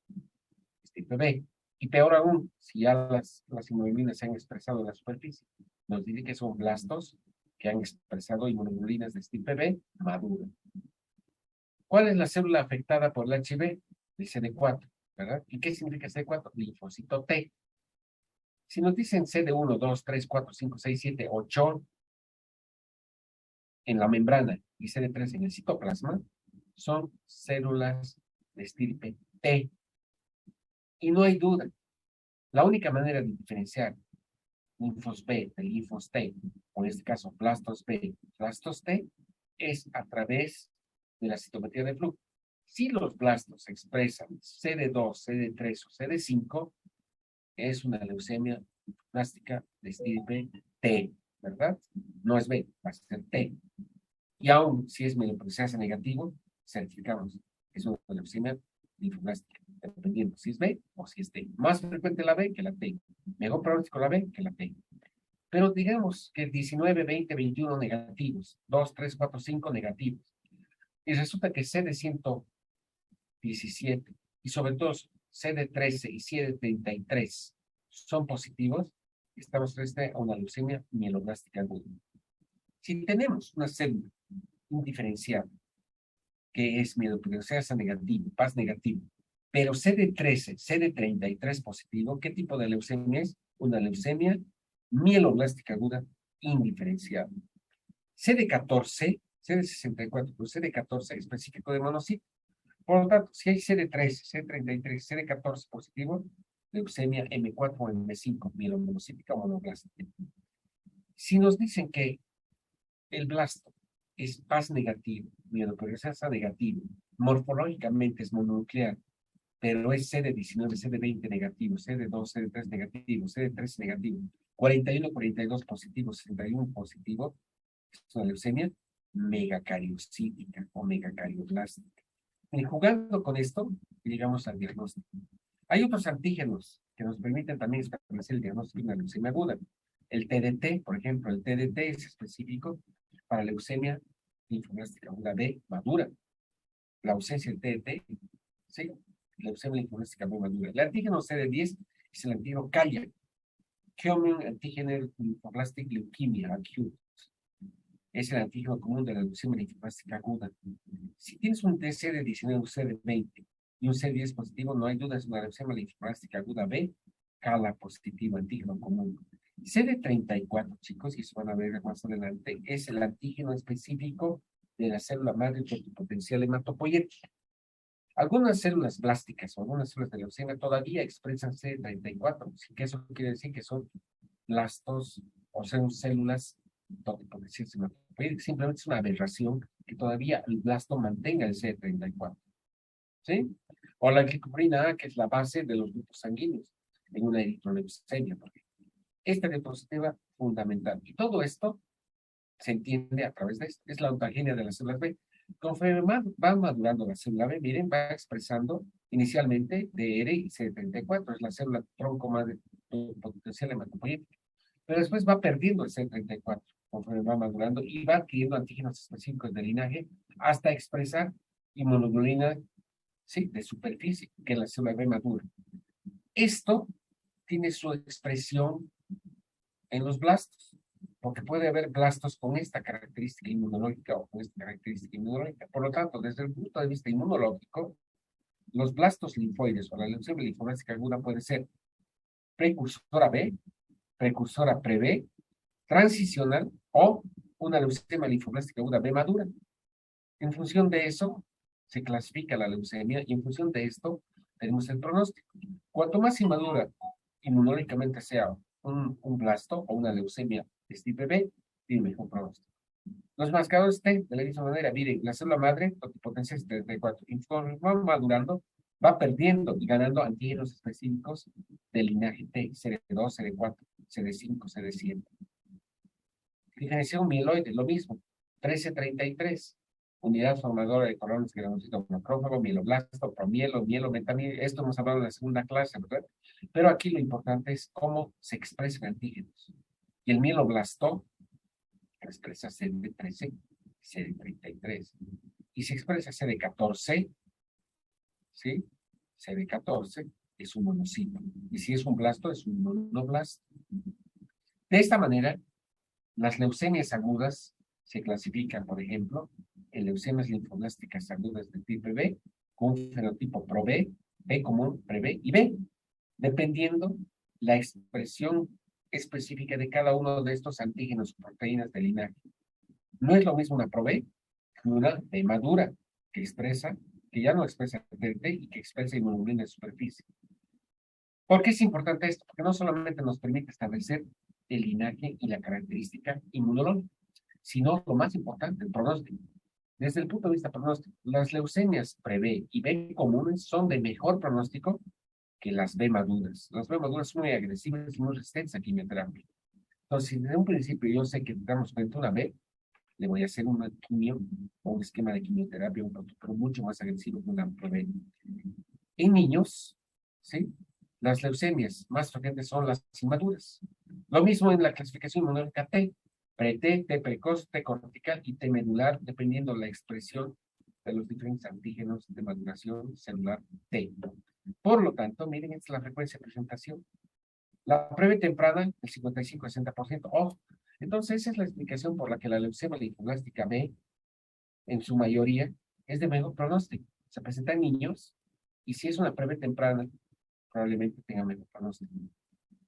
S1: es tipo B. Y peor aún, si ya las inmunoglobulinas se han expresado en la superficie, nos dice que son blastos que han expresado inmunoglobulinas de tipo B madura. ¿Cuál es la célula afectada por el HIV? El CD4, ¿verdad? ¿Y qué significa CD4? Linfocito T. Si nos dicen CD1, 2, 3, 4, 5, 6, 7, 8 en la membrana y CD3 en el citoplasma, son células de estirpe T. Y no hay duda, la única manera de diferenciar linfos B de linfos T, o en este caso blastos B, blastos T, es a través de la citometría de flujo. Si los blastos expresan CD2, CD3 o CD5, es una leucemia plástica de estirpe T, ¿verdad? No es B, va a ser T. Y aún si es mieloproteasa negativo, certificamos que es una leucemia linfoblástica, dependiendo si es B o si es T. Más frecuente la B que la T. Mejor pronóstico la B que la T. Pero digamos que 19, 20, 21 negativos, 2, 3, 4, 5 negativos. Y resulta que CD117 y sobre todo CD13 y CD33 son positivos, estamos frente a una leucemia mieloblástica aguda. Si tenemos una célula indiferenciada que es mieloproteasa negativo, PAS negativo, pero CD13, CD33 positivo, ¿qué tipo de leucemia es? Una leucemia mieloblástica aguda indiferenciada. CD14, CD64, pero CD14 específico de monocito. Por lo tanto, si hay CD13, CD33, CD14 positivo, leucemia M4 o M5, mielomonocítica o monoblástica. Si nos dicen que el blasto es PAS negativo, mieloproteasa negativo, morfológicamente es mononuclear, pero es CD19, CD20 negativo, CD2, CD3 negativo, CD3 negativo, 41, 42 positivo, 61 positivo, es una leucemia megacariocítica o megacarioclástica. Y jugando con esto, llegamos al diagnóstico. Hay otros antígenos que nos permiten también establecer el diagnóstico de una leucemia aguda. El TDT, por ejemplo, el TDT es específico para leucemia linfoblástica aguda B madura. La ausencia del TDT ¿sí? Leucemia linfomástica B madura. El antígeno CD10 es el antígeno CALLA, Common Antigen Lymphoblastic Leukemia Acute. Es el antígeno común de la leucemia linfomástica aguda. Si tienes un CD19, un CD20 y un CD10 positivo, no hay duda, es una leucemia linfomástica aguda B, CALA positivo, antígeno común. CD34, chicos, y eso van a ver más adelante, es el antígeno específico de la célula madre totipotencial hematopoyética. Algunas células plásticas o algunas células de leucemia todavía expresan CD34, así que eso quiere decir que son blastos o son células totipotenciales hematopoyéticas. Simplemente es una aberración que todavía el blasto mantenga el CD34, ¿sí? O la glicoprina A, que es la base de los grupos sanguíneos en una eritroleucemia, por ejemplo. Esta diapositiva fundamental. Y todo esto se entiende a través de esto. Es la ontogenia de las células B. Conforme va madurando la célula B, miren, va expresando inicialmente DR y CD34, es la célula tronco madre potencial hematopoyética. Pero después va perdiendo el CD34 conforme va madurando y va adquiriendo antígenos específicos de linaje hasta expresar inmunoglobulina, sí, de superficie, que la célula B madura. Esto tiene su expresión en los blastos, porque puede haber blastos con esta característica inmunológica o con esta característica inmunológica. Por lo tanto, desde el punto de vista inmunológico, los blastos linfoides o la leucemia linfomástica aguda puede ser precursora B, precursora pre-B, transicional o una leucemia linfoblástica aguda B madura. En función de eso, se clasifica la leucemia y en función de esto tenemos el pronóstico. Cuanto más inmadura inmunológicamente sea un blasto o una leucemia de tipo B, tiene mejor pronóstico. Los marcadores T, de la misma manera, miren, la célula madre, potencia 74, conforme va madurando, va perdiendo y ganando antígenos específicos del linaje T, CD2, CD4, CD5, CD7. Diferenciación mieloide, lo mismo, 1333, unidad formadora de coronas, granulocito macrófago, mieloblasto, promielo, mielo, metamielo, esto hemos hablado en la segunda clase, ¿verdad? Pero aquí lo importante es cómo se expresan antígenos. Y el mieloblasto expresa CD13, CD33. Y si expresa CD14, ¿sí? CD14 es un monocito. Y si es un blasto, es un monoblasto. De esta manera, las leucemias agudas se clasifican, por ejemplo, en leucemias linfoblásticas agudas de tipo B, con un fenotipo pro-B, B común, pre-B y B, dependiendo la expresión específica de cada uno de estos antígenos o proteínas del linaje. No es lo mismo una pro-B que una B madura, que expresa, que ya no expresa TT y que expresa inmunoglobulina de superficie. ¿Por qué es importante esto? Porque no solamente nos permite establecer el linaje y la característica inmunológica, sino lo más importante, el pronóstico. Desde el punto de vista pronóstico, las leucemias pre-B y B comunes son de mejor pronóstico que las B maduras. Las B maduras son muy agresivas y muy resistentes a quimioterapia. Entonces, si desde un principio yo sé que damos frente a una B, le voy a hacer una quimio o un esquema de quimioterapia, un protocolo mucho más agresivo que una pre-B. En niños, ¿sí? Las leucemias más frecuentes son las inmaduras. Lo mismo en la clasificación inmunológica T, pre-T, T precoz, T cortical y T medular, dependiendo de la expresión de los diferentes antígenos de maduración celular T. Por lo tanto, miren, esta es la frecuencia de presentación. La pre-B temprana, el 55-60%. Oh, entonces esa es la explicación por la que la leucemia linfoblástica B, en su mayoría, es de mejor pronóstico. Se presenta en niños y si es una pre-B temprana, probablemente tenga mejor pronóstico.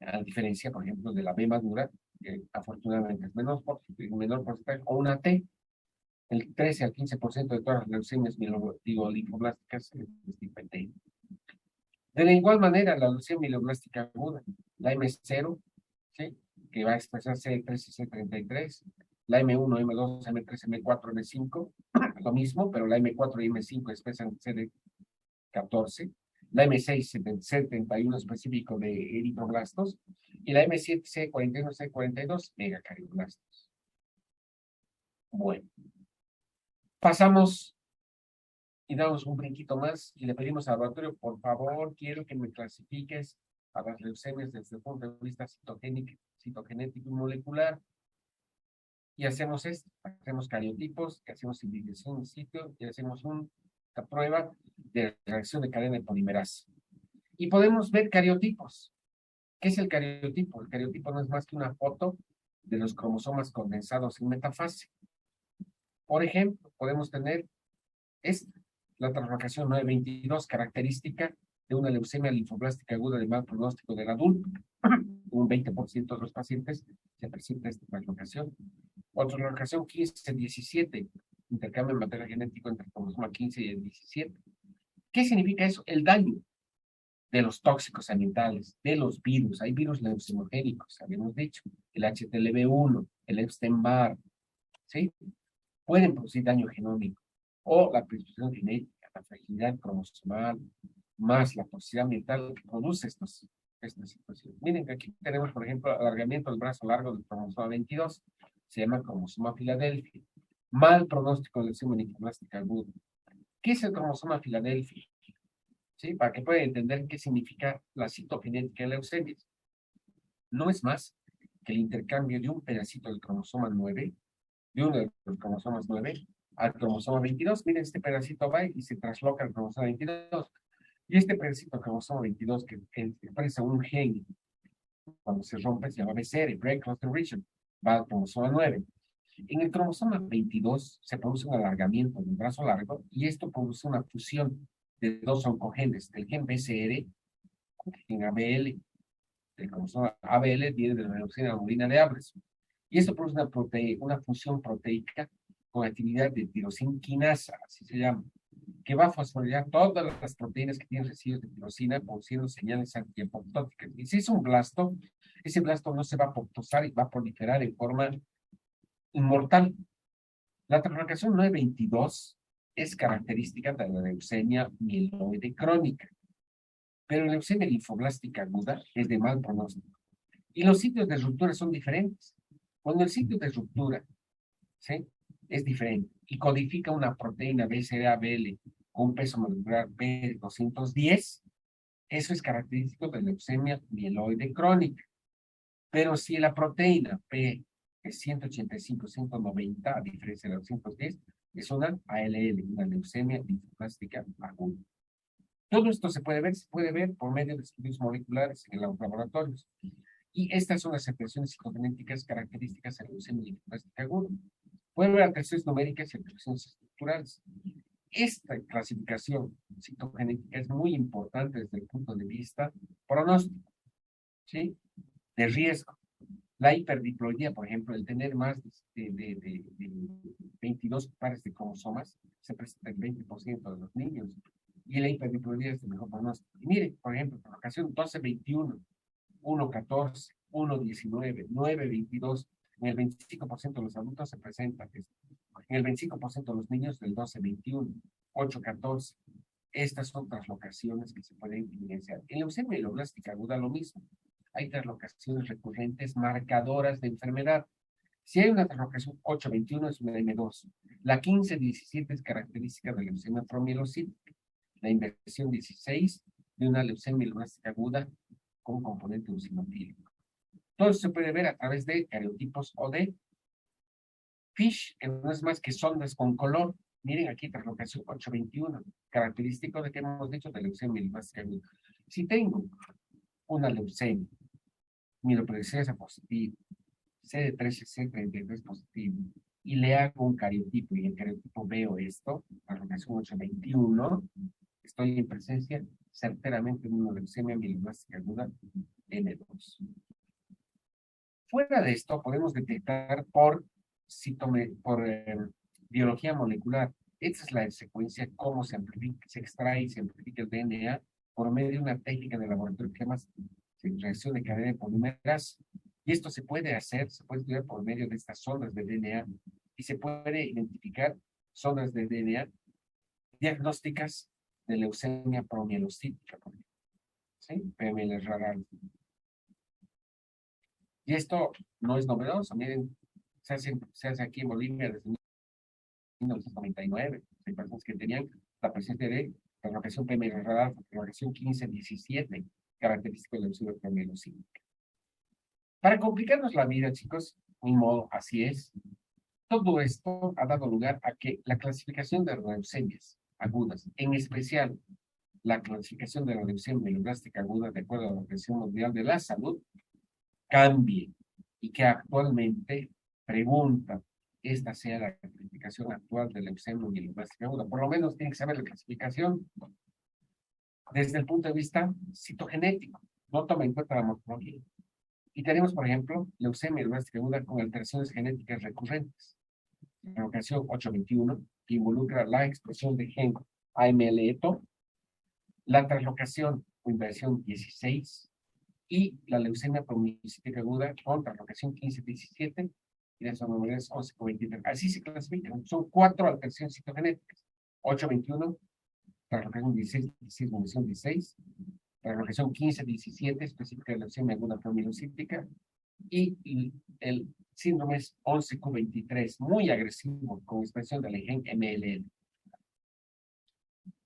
S1: A diferencia, por ejemplo, de la B madura, que afortunadamente es menor porcentaje, o una T, el 13 al 15% de todas las leucemias linfoblásticas es tipo T. De la igual manera, la leucemia mieloblástica aguda, la M0, ¿sí? Que va a expresar C3 y C33, la M1, M2, M3, M4, M5, lo mismo, pero la M4 y M5 expresan CD14, la M6, C71 específico de eritroblastos, y la M7, C41, C42, megacardioblastos. Bueno, pasamos y damos un brinquito más y le pedimos al laboratorio, por favor, quiero que me clasifiques a las leucemias desde el punto de vista citogenético y molecular. Y hacemos esto, hacemos cariotipos, hacemos individuación in sitio y hacemos un esta prueba de reacción de cadena de polimerasa. Y podemos ver cariotipos. ¿Qué es el cariotipo? El cariotipo no es más que una foto de los cromosomas condensados en metafase. Por ejemplo, podemos tener esta, la translocación 922, característica de una leucemia linfoblástica aguda de mal pronóstico del adulto. Un 20% de los pacientes se presenta esta translocación. Otra translocación 15-17, intercambio de material genético entre el cromosoma 15 y el 17. ¿Qué significa eso? El daño de los tóxicos ambientales, de los virus. Hay virus leucemogénicos, habíamos dicho, el HTLV1, el Epstein-Barr, ¿sí? Pueden producir daño genómico o la predisposición genética, la fragilidad cromosomal, más la toxicidad ambiental que produce esta situación. Miren que aquí tenemos, por ejemplo, alargamiento del brazo largo del cromosoma 22, se llama cromosoma Filadelfia. Mal pronóstico de leucemia linfoblástica aguda. ¿Qué es el cromosoma Filadelfia? ¿Sí? Para que puedan entender qué significa la citogenética de leucemia. No es más que el intercambio de un pedacito del cromosoma 9, de uno de los cromosomas 9, al cromosoma 22. Miren, este pedacito va y se trasloca al cromosoma 22. Y este pedacito del cromosoma 22 que expresa un gen, cuando se rompe, se llama BCR, Break Cluster Region, va al cromosoma 9. En el cromosoma 22 se produce un alargamiento del brazo largo y esto produce una fusión de dos oncogenes, del gen BCR con el gen ABL. El cromosoma ABL viene de la leucemia bovina de Abrams. Y esto produce una fusión proteica con actividad de tirosina quinasa, así se llama, que va a fosforilar todas las proteínas que tienen residuos de tirosina, produciendo señales antiapoptóticas. Y si es un blasto, ese blasto no se va a apoptosar y va a proliferar en forma inmortal. La translocación 922 es característica de la leucemia mieloide crónica, pero la leucemia linfoblástica aguda es de mal pronóstico. Y los sitios de ruptura son diferentes. Cuando el sitio de ruptura, ¿sí?, es diferente y codifica una proteína BCR-ABL con un peso molecular P210, eso es característico de la leucemia mieloide crónica. Pero si la proteína P es 185, 190, a diferencia de la 210, es una ALL, una leucemia linfoblástica aguda. Todo esto se puede ver por medio de estudios moleculares en los laboratorios. Y estas son las expresiones citogenéticas características de la leucemia linfoblástica aguda. Puede haber alteraciones numéricas y alteraciones estructurales. Esta clasificación citogenética es muy importante desde el punto de vista pronóstico, ¿sí?, de riesgo. La hiperdiploidía, por ejemplo, el tener más de 22 pares de cromosomas, se presenta en 20% de los niños. Y la hiperdiploidía es el mejor pronóstico. Y mire, por ejemplo, por ocasión 12-21, 1-14, 1-19, 9-22, en el 25% de los adultos se presenta esto. En el 25% de los niños del 12-21, 8-14. Estas son translocaciones que se pueden evidenciar. En leucemia mieloblástica aguda lo mismo. Hay translocaciones recurrentes marcadoras de enfermedad. Si hay una translocación 8-21 es una M2. La 15-17 es característica de la leucemia promielocítica. La inversión 16 de una leucemia mieloblástica aguda con componente eosinofílico. Todo eso se puede ver a través de cariotipos o de FISH, que no es más que sondas con color. Miren aquí, translocación 8-21, característico de que hemos dicho de leucemia mieloblástica aguda. Si tengo una leucemia mieloproliferación positiva, CD13, C33 positivo, y le hago un cariotipo, y en el cariotipo veo esto, la relación 821, estoy en presencia certeramente de una leucemia mieloblástica aguda N2. Fuera de esto, podemos detectar por biología molecular. Esta es la secuencia, cómo se amplifica, se extrae y se amplifica el DNA por medio de una técnica de laboratorio que se llama reacción de cadena de polimerasa. Y esto se puede hacer, se puede estudiar por medio de estas sondas de DNA y se puede identificar sondas de DNA diagnósticas de leucemia promielocítica, ¿sí? PML rara. Y esto no es novedoso, miren, se hace aquí en Bolivia desde 1999. Hay personas que tenían la presencia de la reacción PML rara, la reacción 15-17, característica de la leucemia promielocítica. Para complicarnos la vida, chicos, ni modo, así es. Todo esto ha dado lugar a que la clasificación de leucemias agudas, en especial la clasificación de la leucemia mieloblástica aguda de acuerdo a la Organización Mundial de la Salud, cambie y que actualmente pregunta esta sea la clasificación actual de leucemia mieloblástica aguda. Por lo menos tiene que saber la clasificación desde el punto de vista citogenético, no toma en cuenta la morfología. Y tenemos, por ejemplo, leucemia mieloblástica aguda con alteraciones genéticas recurrentes. La ocasión 821, que involucra la expresión de gen AML-ETO, la translocación o inversión 16 y la leucemia promicítica aguda con translocación 15-17 y las anomalias 11-23. Así se clasifican. Son 4 alteraciones citogenéticas. 821, translocación 16, munición 16, translocación 15-17, específica de leucemia aguda promilocítica, y el síndrome es 11q23, muy agresivo, con expresión del gen MLL.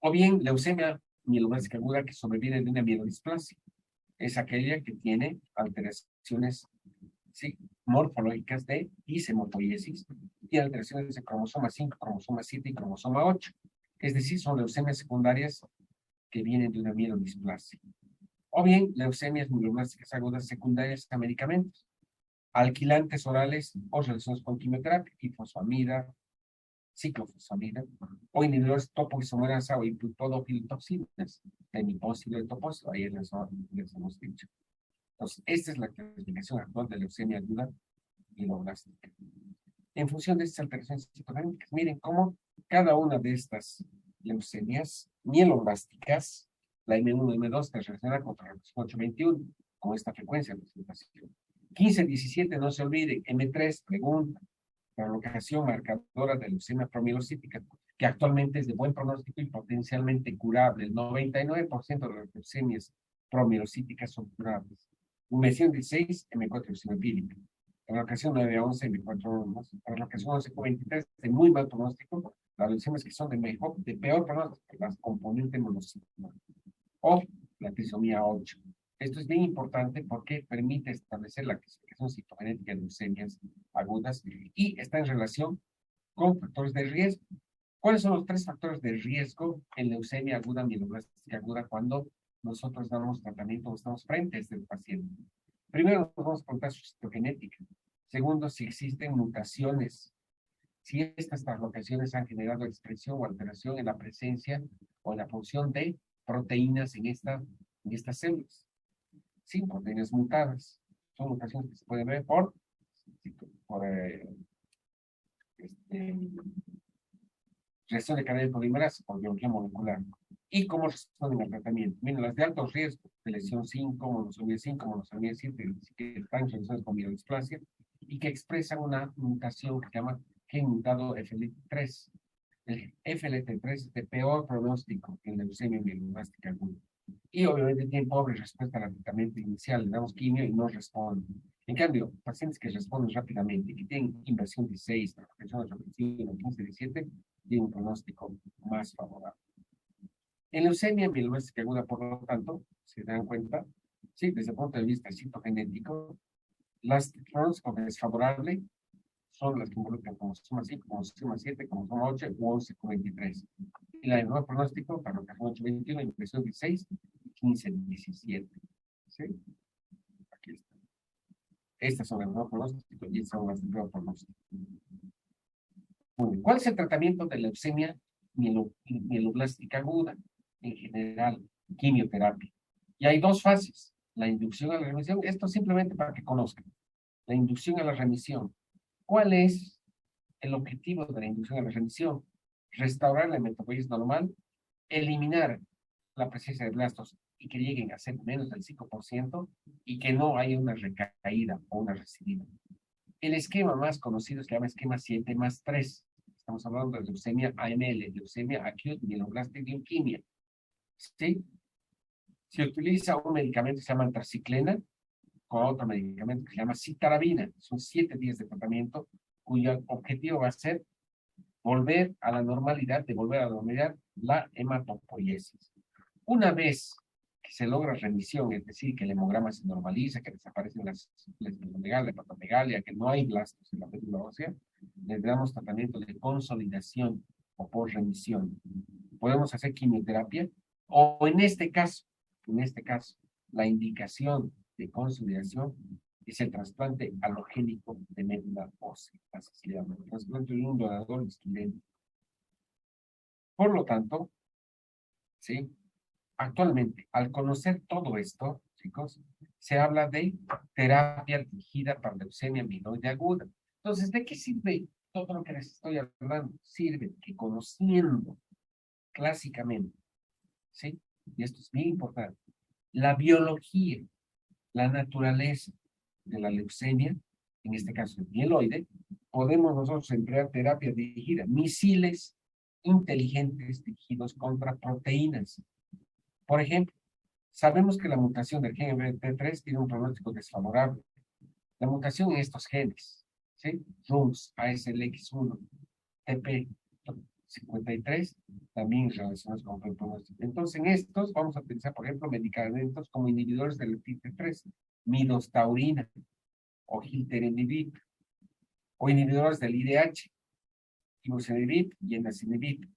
S1: O bien, leucemia mieloblástica aguda que sobreviene de una mielodisplasia. Es aquella que tiene alteraciones, sí, morfológicas de dishemopoiesis y alteraciones de cromosoma 5, cromosoma 7 y cromosoma 8. Es decir, son leucemias secundarias que vienen de una mielodisplasia. O bien, leucemias mieloblásticas agudas secundarias a medicamentos, alquilantes orales o relacionados con quimioterapia, y ciclofosfamida, o inhibidores topoisomerasa o iputodofiltoxinas, tenipósilo y topósilo, ahí les hemos dicho. Entonces, esta es la clasificación actual de leucemia aguda mieloblástica. En función de estas alteraciones citogénicas, miren cómo cada una de estas leucemias mieloblásticas, la M1 y M2, está relacionada con la 821, con esta frecuencia de presentación. 15-17, no se olvide, M3, pregunta, la locación marcadora de leucemia promielocítica, que actualmente es de buen pronóstico y potencialmente curable. El 99% de las leucemias promielocíticas son curables. Mención 16, M4 eosinofílica. La locación 9-11, M4, la locación 11-23, de muy mal pronóstico. Las leucemias que son de peor pronóstico, las componentes monocíclicas. O la trisomía 8. Esto es bien importante porque permite establecer la clasificación citogenética de leucemias agudas y está en relación con factores de riesgo. ¿Cuáles son los 3 factores de riesgo en leucemia aguda, mieloblástica aguda, cuando nosotros damos tratamiento o estamos frente a este paciente? Primero, nos vamos a preguntar su citogenética. Segundo, si existen mutaciones, si estas translocaciones han generado expresión o alteración en la presencia o en la función de proteínas en estas células. Sí, proteínas mutadas. Son mutaciones que se pueden ver por reacción de cadena de polimerasa, por biología molecular. ¿Y cómo responden al tratamiento? Miren, las de alto riesgo, de lesión 5, monosomía 5, monosomía 7, que están relacionadas con mielodisplasia, y que expresan una mutación que se llama gen mutado FLT3. El FLT3 es de peor pronóstico en la leucemia mieloblástica aguda. Y obviamente tienen pobre respuesta al tratamiento inicial, le damos quimio y no responden. En cambio, pacientes que responden rápidamente y que tienen inversión 16, translocación 821, 15, 17, tienen un pronóstico más favorable. En leucemia mieloblástica aguda, por lo tanto, se dan cuenta, sí, desde el punto de vista citogenético, las pronóstico desfavorable son las que involucran cromosoma 5, cromosoma 7, cromosoma 8 u 11-23. Y la de nuevo pronóstico, para lo que es 8-21, impresión 16, 15-17. ¿Sí? Aquí está. Estas son las de nuevo pronóstico y estas son las de nuevo pronóstico. ¿Cuál es el tratamiento de leucemia mieloblástica aguda? En general, quimioterapia. Y hay 2 fases. La inducción a la remisión, esto simplemente para que conozcan. La inducción a la remisión. ¿Cuál es el objetivo de la inducción a la remisión? Restaurar la hematopoiesis normal, eliminar la presencia de blastos y que lleguen a ser menos del 5% y que no haya una recaída o una recidiva. El esquema más conocido se llama esquema 7+3. Estamos hablando de leucemia AML, leucemia acute mieloblastic leukemia. ¿Sí? Se utiliza un medicamento que se llama antraciclina con otro medicamento que se llama citarabina. Son 7 días de tratamiento cuyo objetivo va a ser volver a la normalidad, devolver a la normalidad la hematopoiesis. Una vez que se logra remisión, es decir, que el hemograma se normaliza, que desaparecen las esplenomegalia, hepatomegalia, que no hay blastos en la médula ósea, le damos tratamiento de consolidación o por remisión. podemos hacer quimioterapia, o en este caso, la indicación de consolidación es el trasplante alogénico de médula ósea, así se llama, el trasplante de un donador isquémico. Por lo tanto, ¿sí? Actualmente, al conocer todo esto, chicos, se habla de terapia dirigida para leucemia mieloide aguda. Entonces, ¿de qué sirve todo lo que les estoy hablando? Sirve que conociendo clásicamente, ¿sí? Y esto es bien importante, la biología, la naturaleza de la leucemia, en este caso el mieloide, podemos nosotros emplear terapia dirigida, misiles inteligentes dirigidos contra proteínas. Por ejemplo, sabemos que la mutación del gen MT3 tiene un pronóstico desfavorable. La mutación en estos genes, ¿sí? RUNX, ASLX1, TP53, también relacionados con el pronóstico. Entonces, en estos vamos a utilizar, por ejemplo, medicamentos como inhibidores del TP3, midostaurina, o gilteritinib, o inhibidores del IDH, ibucinibib y enacinibib,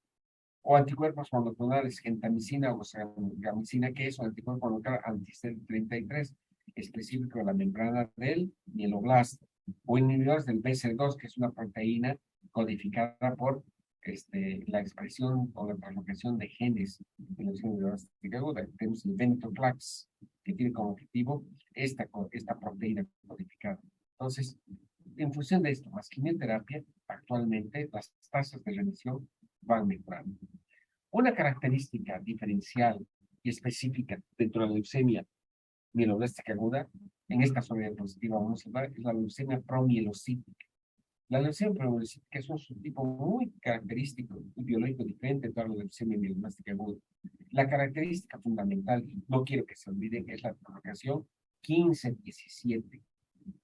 S1: o anticuerpos monoclonales, gentamicina o gamicina, que es un anticuerpo monoclonal anti-CD33, específico de la membrana del mieloblasto, o inhibidores del BCL2, que es una proteína codificada por la expresión o la translocación de genes de la inhibidores aguda. Tenemos el venetoclax, que tiene como objetivo esta proteína codificada. Entonces, en función de esto, más quimioterapia, actualmente las tasas de remisión van mejorando. Una característica diferencial y específica dentro de la leucemia mieloblástica aguda, en esta diapositiva vamos a ver, es la leucemia promielocítica. La leucemia promielocítica es un subtipo muy característico y biológico diferente de toda la leucemia mieloblástica aguda. La característica fundamental, y no quiero que se olviden, es la prolongación 15-17.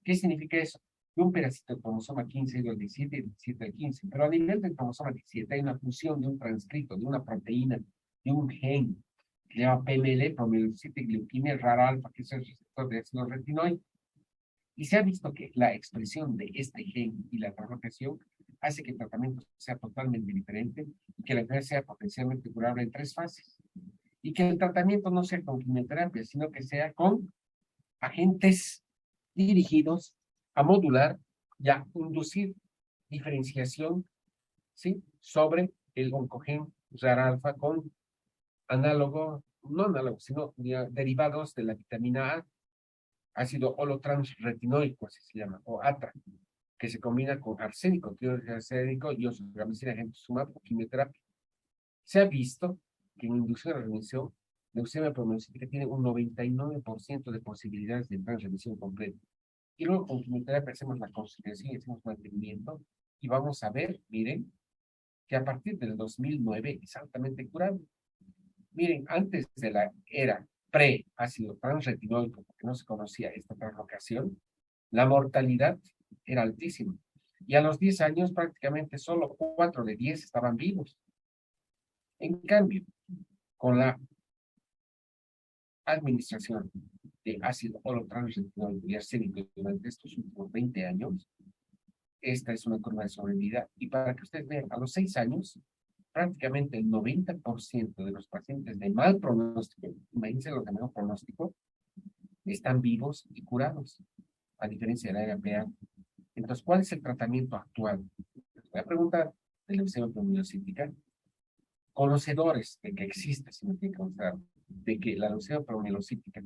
S1: ¿Qué significa eso? Que un pedacito del cromosoma 15 y del 17 y del 17 al 15, pero a nivel del cromosoma 17 hay una fusión de un transcrito, de una proteína, de un gen, que se llama PML, promielocítica leuquimia rara alfa, que es el receptor de ácido retinoide. Y se ha visto que la expresión de este gen y la translocación hace que el tratamiento sea totalmente diferente y que la enfermedad sea potencialmente curable en 3 fases. Y que el tratamiento no sea con quimioterapia, sino que sea con agentes dirigidos a modular y a inducir diferenciación, ¿sí? Sobre el oncogen RAR alfa con análogo, no análogo, sino derivados de la vitamina A, ácido holotransretinoico, así se llama, o ATRA, que se combina con arsénico, arsénico y oxogamicina, sumab o quimioterapia. Se ha visto que en inducción a remisión, leucemia promielocítica tiene un 99% de posibilidades de entrar en remisión completa. Y luego con quimioterapia hacemos la conciliación y hacemos mantenimiento. Y vamos a ver, miren, que a partir del 2009 es altamente curable. Miren, antes de la era pre-ácido transretinoico, porque no se conocía esta translocación, la mortalidad era altísima. Y a los 10 años prácticamente solo 4 de 10 estaban vivos. En cambio, con la administración de ácido holotransretinoico y arsénico durante estos últimos 20 años, esta es una curva de sobrevida. Y para que ustedes vean, a los 6 años, prácticamente el 90% de los pacientes de mal pronóstico, imagínense los de mal pronóstico, están vivos y curados, a diferencia de la era PA. Entonces, ¿cuál es el tratamiento actual? Les voy a preguntar de leucemia promielocítica, conocedores de que existe, si me tiene que mostrar, de que la leucemia promielocítica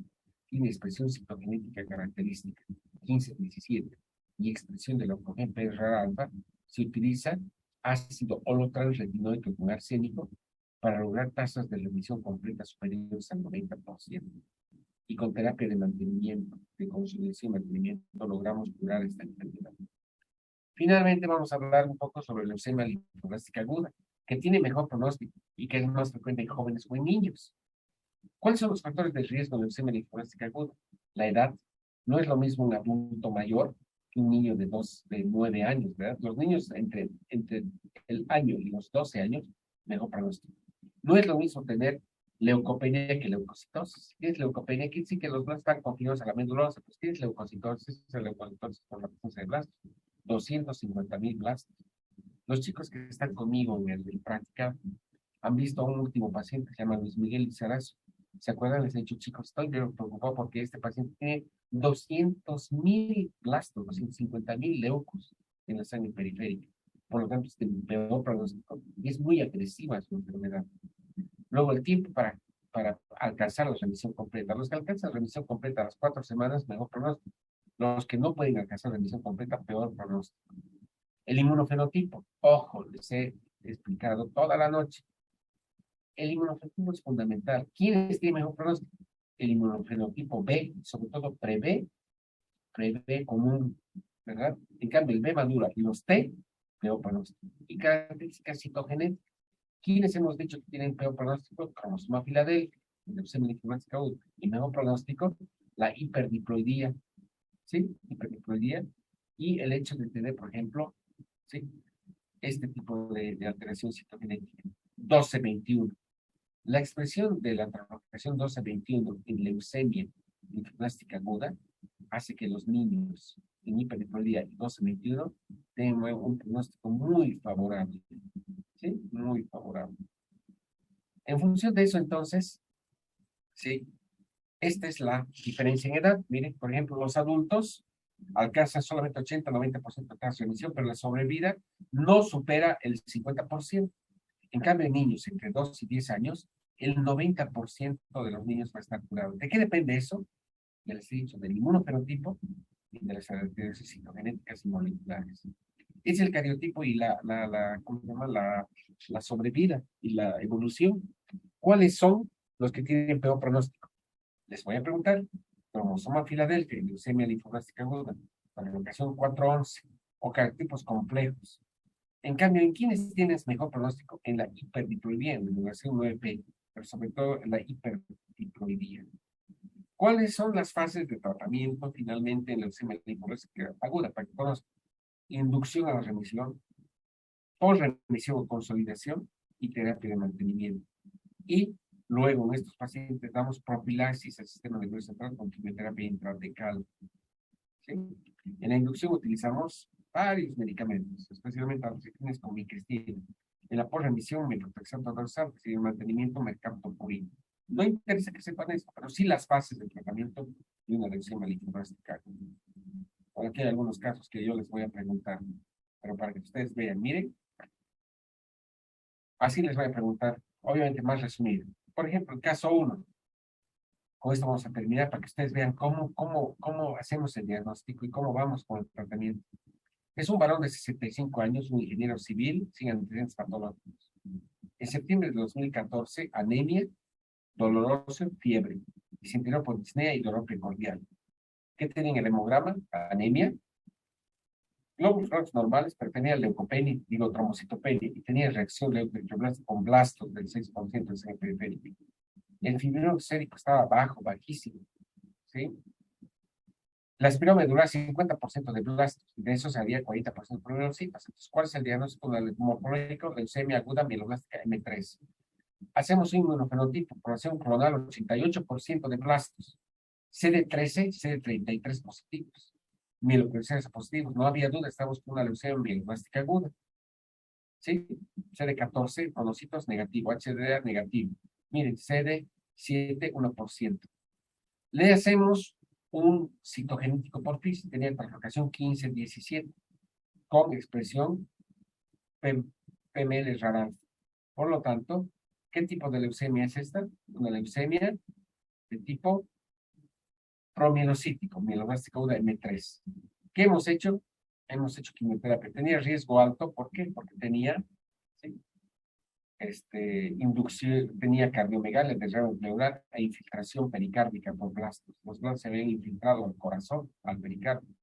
S1: tiene expresión citogenética característica 15-17 y expresión del oncogen PRAR alfa, se utiliza ácido holotransretinoico con arsénico para lograr tasas de remisión completa superiores al 90%. Y con terapia de mantenimiento, de consolidación y mantenimiento, logramos curar esta enfermedad. Finalmente, vamos a hablar un poco sobre la leucemia linfoblástica aguda, que tiene mejor pronóstico y que es más frecuente en jóvenes o en niños. ¿Cuáles son los factores de riesgo de leucemia linfoblástica aguda? La edad. No es lo mismo un adulto mayor que un niño de 9 años, ¿verdad? Los niños entre el año y los 12 años, mejor pronóstico. No es lo mismo tener leucopenia que leucocitosis. Si tienes leucopenia, quiere decir que los blastos están confinados a la médula ósea. Pues tienes leucocitosis, es leucocitosis por la presencia de blastos. 250,000 blastos. Los chicos que están conmigo en práctica Han visto a un último paciente, se llama Luis Miguel Lizarazo. ¿Se acuerdan? Les he dicho, chicos, estoy preocupado porque este paciente tiene 200.000 blastos, 250.000 leucos en la sangre periférica. Por lo tanto, es el peor pronóstico. Y es muy agresiva su enfermedad. Luego, el tiempo para alcanzar la remisión completa. Los que alcanzan remisión completa a las 4 semanas, mejor pronóstico. Los que no pueden alcanzar remisión completa, peor pronóstico. El inmunofenotipo. Ojo, les he explicado toda la noche. El inmunofenotipo es fundamental. ¿Quiénes tienen mejor pronóstico? El inmunofenotipo B, sobre todo pre-B común, ¿verdad? En cambio, el B madura y los T, peor pronóstico. Y características citogenéticas. ¿Quiénes hemos dicho que tienen peor pronóstico? Cromosoma Filadelfia, leucemia linfomástica aguda. Y mejor pronóstico, la hiperdiploidía, ¿sí? Hiperdiploidía. Y el hecho de tener, por ejemplo, ¿sí? Este tipo de alteración citogenética. 12-21. La expresión de la translocación 12-21 en leucemia linfoblástica aguda hace que los niños en hiperdiploidía y 12-21 tengan un pronóstico muy favorable. ¿Sí? Muy favorable. En función de eso, entonces, ¿sí? Esta es la diferencia en edad. Miren, por ejemplo, los adultos alcanzan solamente 80-90% de tasa de remisión, pero la sobrevida no supera el 50%. En cambio, en niños entre 2 y 10 años, el 90% de los niños va a estar curado. ¿De qué depende eso? Ya les he dicho, del inmunofenotipo y de las características citogenéticas y moleculares. Es el cariotipo y ¿cómo se llama? La sobrevida y la evolución. ¿Cuáles son los que tienen peor pronóstico? Les voy a preguntar. Cromosoma Filadelfia, leucemia linfoblástica aguda, para la ocasión 411, o carotipos complejos. En cambio, ¿en quiénes tienes mejor pronóstico? En la hiperdiploidía, en la duración 9P, pero sobre todo en la hiperdiploidía. ¿Cuáles son las fases de tratamiento finalmente en la leucemia linfoblástica aguda? Para que conozcan. Inducción a la remisión, post-remisión o consolidación y terapia de mantenimiento. Y luego en estos pacientes damos profilaxis al sistema nervioso central con quimioterapia intratecal. ¿Sí? En la inducción utilizamos varios medicamentos, especialmente antihistamínicos como micristina. En la post-remisión, metotrexato dorsal, que el mantenimiento, mercaptopurina. No interesa que sepan esto, pero sí las fases del tratamiento de una leucemia linfoblástica. Por aquí hay algunos casos que yo les voy a preguntar, pero para que ustedes vean, miren, así les voy a preguntar, obviamente más resumido. Por ejemplo, el caso 1. Con esto vamos a terminar para que ustedes vean cómo hacemos el diagnóstico y cómo vamos con el tratamiento. Es un varón de 65 años, un ingeniero civil, sin antecedentes patológicos. En septiembre de 2014, anemia, dolor óseo, fiebre, disentería por disnea y dolor precordial. ¿Qué tenía en el hemograma? Anemia, glóbulos rojos normales, pero tenía leucopenia, digo trombocitopenia, y tenía reacción leucotrioblástica con blastos del 6% del sangre periférica. El fibrino sérico estaba bajo, bajísimo, ¿sí? La espirometría duraba 50% de blastos, de eso se haría 40% de glomerulocitos. Entonces, ¿cuál es el diagnóstico morfológico? Leucemia aguda mieloblástica M3. Hacemos un inmunofenotipo, población clonal 88% de blastos, CD13, CD33 positivos, mielocrescencia positivos. No había duda, estamos con una leucemia mieloblástica aguda. ¿Sí? CD14, monocitos negativo, HDA negativo. Miren, CD7, 1%. Le hacemos un citogenético por FIS, tenía translocación 15-17, con expresión PML rara. Por lo tanto, ¿qué tipo de leucemia es esta? Una leucemia de tipo promielocítico, mieloblástica aguda M3. ¿Qué hemos hecho? Hemos hecho quimioterapia. Tenía riesgo alto, ¿por qué? Porque tenía, ¿sí? Inducción, tenía cardiomegalia, derrame pleural e infiltración pericárdica por blastos. Los blastos se habían infiltrado al corazón, al pericardio.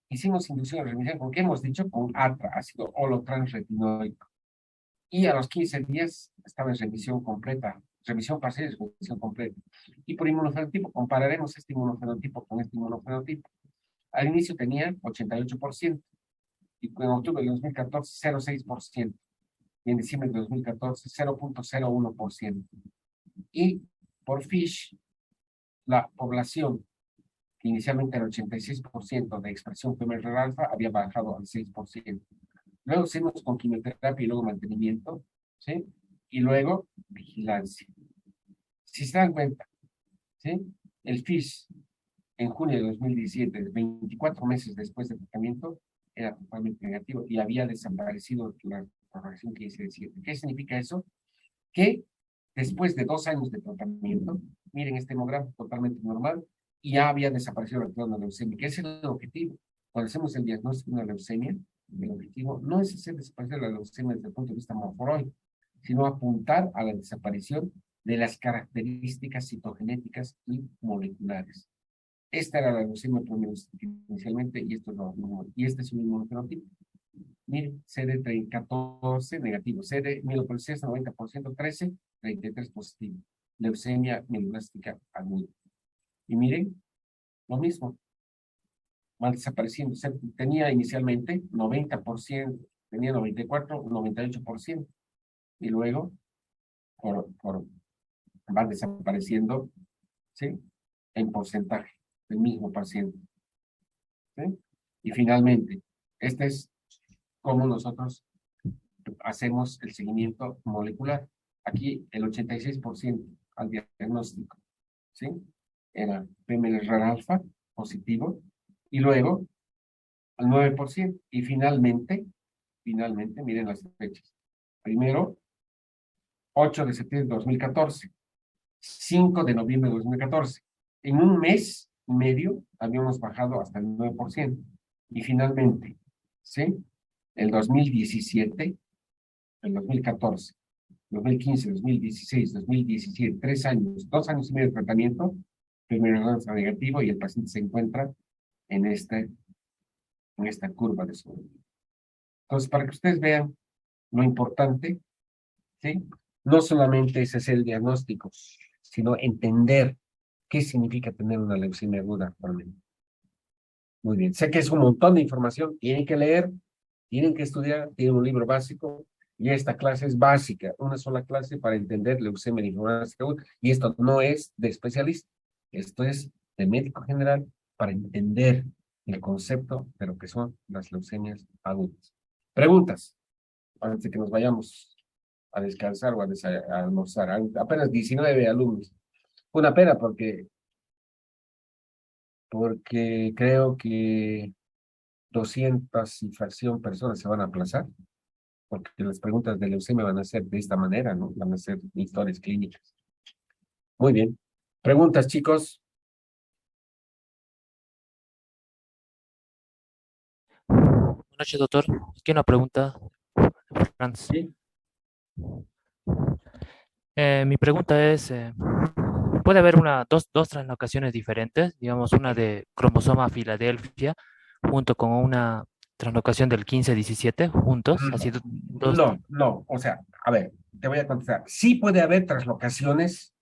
S1: Hicimos inducción de remisión, ¿con qué hemos dicho? Con ATRA, ácido holotransretinoico. Y a los 15 días estaba en remisión completa, remisión parcial y remisión completa. Y por inmunofenotipo, compararemos este inmunofenotipo con este inmunofenotipo. Al inicio tenía 88%, y en octubre de 2014, 0,6%. Y en diciembre de 2014, 0,01%. Y por FISH, la población, que inicialmente era 86% de expresión PMR alfa, había bajado al 6%. Luego seguimos con quimioterapia y luego mantenimiento, ¿sí? y luego vigilancia. Si se dan cuenta, ¿sí? El FISH en junio de 2017, 24 meses después del tratamiento, era totalmente negativo y había desaparecido la corrección 15-17. ¿Qué significa eso? Que después de 2 años de tratamiento, miren este hemograma totalmente normal, y ya había desaparecido la clona leucemia, que ese es el objetivo. Cuando hacemos el diagnóstico de una leucemia, el objetivo no es hacer desaparecer la leucemia desde el punto de vista morfológico, sino apuntar a la desaparición de las características citogenéticas y moleculares. Esta era la leucemia inicialmente, y este es un inmunofenotipo. Miren, CD14 negativo, CD mielopolisés 90%, 13, 33 positivo. Leucemia mieloblástica aguda. Y miren, lo mismo, van desapareciendo. Tenía inicialmente 90%, tenía 94, 98%, y luego van desapareciendo, ¿sí? En porcentaje del mismo paciente. ¿Sí? Y finalmente, este es cómo nosotros hacemos el seguimiento molecular. Aquí el 86% al diagnóstico, ¿sí? Era PMR alfa positivo, y luego al 9%, y finalmente, miren las fechas. Primero, 8 de septiembre de 2014, 5 de noviembre de 2014. En un mes y medio habíamos bajado hasta el 9%. Y finalmente, ¿sí? El 2017, el 2014, 2015, 2016, 2017, 3 años, 2 años y medio de tratamiento, primero lanza negativo y el paciente se encuentra en esta curva de sobrevida. Entonces, para que ustedes vean lo importante, ¿sí? No solamente ese es el diagnóstico, sino entender qué significa tener una leucemia aguda actualmente. Muy bien, sé que es un montón de información, tienen que leer, tienen que estudiar, tienen un libro básico, y esta clase es básica, una sola clase para entender leucemia linfomástica aguda, y esto no es de especialista, esto es de médico general para entender el concepto de lo que son las leucemias agudas. Preguntas, antes de que nos vayamos a descansar o a almorzar. Apenas 19 alumnos. Una pena porque creo que 200 y fracción personas se van a aplazar, porque las preguntas de leucemia van a ser de esta manera, ¿no? Van a ser historias clínicas. Muy bien. Preguntas, chicos.
S2: Buenas noches, doctor. Aquí una pregunta, Franz.
S1: Sí.
S2: Mi pregunta es, ¿puede haber dos translocaciones diferentes? Digamos, una de cromosoma Filadelfia junto con una translocación del 15-17 juntos, así dos.
S1: No, no. O sea, a ver, te voy a contestar. Sí puede haber translocaciones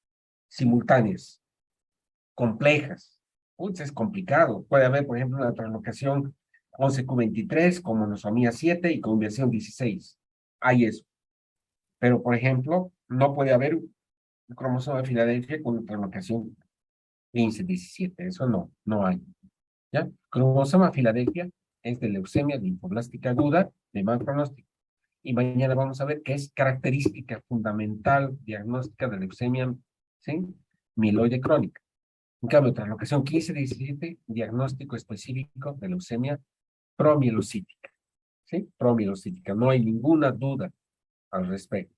S1: simultáneas, complejas. Uy, es complicado. Puede haber, por ejemplo, una translocación 11q23 con monosomía 7 y con versión 16. Hay eso. Pero, por ejemplo, no puede haber un cromosoma de Filadelfia con translocación 15-17. Eso no, no hay. ¿Ya? Cromosoma Filadelfia es de leucemia linfoblástica aguda de mal pronóstico. Y mañana vamos a ver qué es característica fundamental diagnóstica de leucemia, ¿sí? Mieloide crónica. En cambio, translocación 15-17, diagnóstico específico de leucemia promielocítica, ¿sí? Promielocítica, no hay ninguna duda al respecto,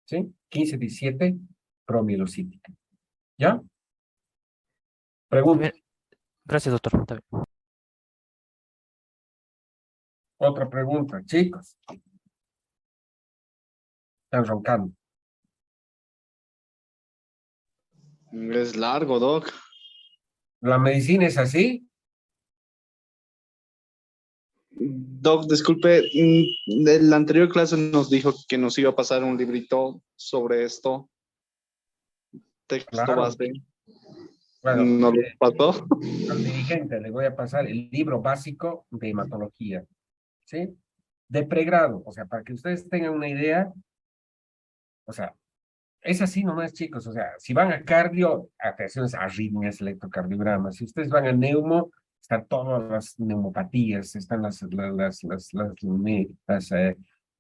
S1: ¿sí? 15-17, promielocítica. ¿Ya?
S2: Está
S1: Pregunta.
S2: bien. Gracias, doctor. Está bien.
S1: Otra pregunta, chicos. Están roncando.
S3: Es largo, Doc.
S1: ¿La medicina es así?
S3: Doc, disculpe, en la anterior clase nos dijo que nos iba a pasar un librito sobre esto, texto
S1: Claro.
S3: base.
S1: Bueno,
S3: ¿No lo pasó?
S1: al dirigente le voy a pasar el libro básico de hematología, ¿sí? De pregrado, o sea, para que ustedes tengan una idea, o sea, es así nomás, chicos, o sea, si van a cardio, atenciones, arritmias, electrocardiogramas, si ustedes van a neumo, están todas las neumopatías, están las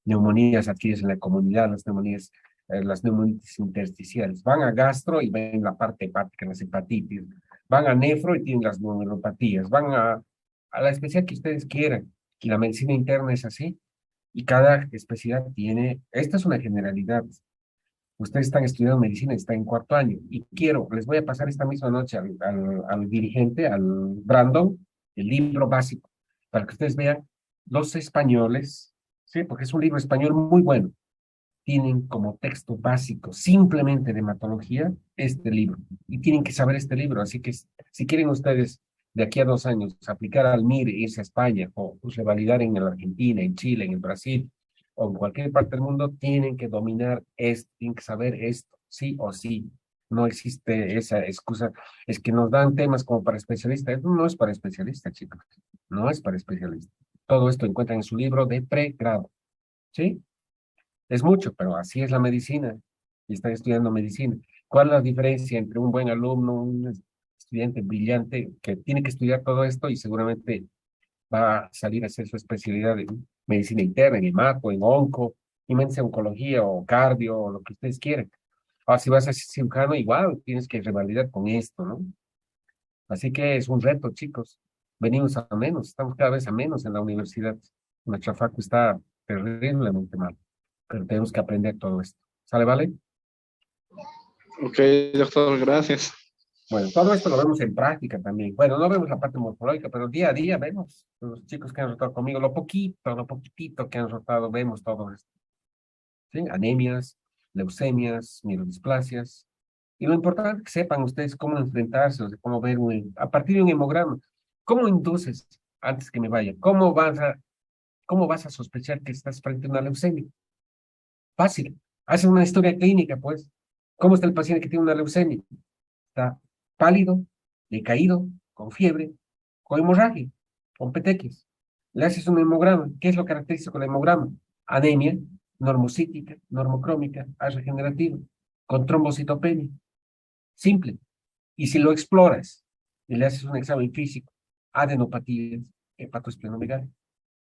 S1: neumonías adquiridas en la comunidad, las neumonías las neumonitis intersticiales. Van a gastro y ven la parte hepática, las hepatitis. Van a nefro y tienen las neuropatías. Van a la especialidad que ustedes quieran. Y la medicina interna es así. Y cada especialidad tiene, esta es una generalidad. Ustedes están estudiando medicina, están en cuarto año. Y les voy a pasar esta misma noche al dirigente, al Brandon, el libro básico, para que ustedes vean los españoles, ¿sí? Porque es un libro español muy bueno. Tienen como texto básico, simplemente de hematología, este libro. Y tienen que saber este libro. Así que si quieren ustedes de aquí a 2 años aplicar al MIR, irse a España o pues, revalidar en la Argentina, en Chile, en el Brasil o en cualquier parte del mundo, tienen que dominar esto, tienen que saber esto, sí o sí. No existe esa excusa. Es que nos dan temas como para especialistas. Esto no es para especialistas, chicos. No es para especialistas. Todo esto encuentran en su libro de pregrado. ¿Sí? Es mucho, pero así es la medicina. Y están estudiando medicina. ¿Cuál es la diferencia entre un buen alumno, un estudiante brillante que tiene que estudiar todo esto y seguramente va a salir a hacer su especialidad en medicina interna, en hemato, en onco, inmensa oncología o cardio o lo que ustedes quieran? O si vas a ser cirujano, igual tienes que revalidar con esto, ¿no? Así que es un reto, chicos. Venimos a menos, estamos cada vez a menos en la universidad. Nuestra facu está terriblemente mal, pero tenemos que aprender todo esto. ¿Sale, vale?
S3: Ok, doctor, gracias.
S1: Bueno, todo esto lo vemos en práctica también. Bueno, no vemos la parte morfológica, pero día a día vemos los chicos que han rotado conmigo, lo poquitito que han rotado, vemos todo esto. ¿Sí? Anemias, leucemias, mielodisplasias. Y lo importante es que sepan ustedes cómo enfrentarse, o sea, cómo ver a partir de un hemograma, cómo induces, antes que me vaya, cómo vas a sospechar que estás frente a una leucemia. Fácil. Haces una historia clínica, pues. ¿Cómo está el paciente que tiene una leucemia? Está pálido, decaído, con fiebre, con hemorragia, con petequias. Le haces un hemograma. ¿Qué es lo característico del hemograma? Anemia, normocítica, normocrómica, A regenerativa, con trombocitopenia. Simple. Y si lo exploras y le haces un examen físico, adenopatías, hepatosplenomegalia,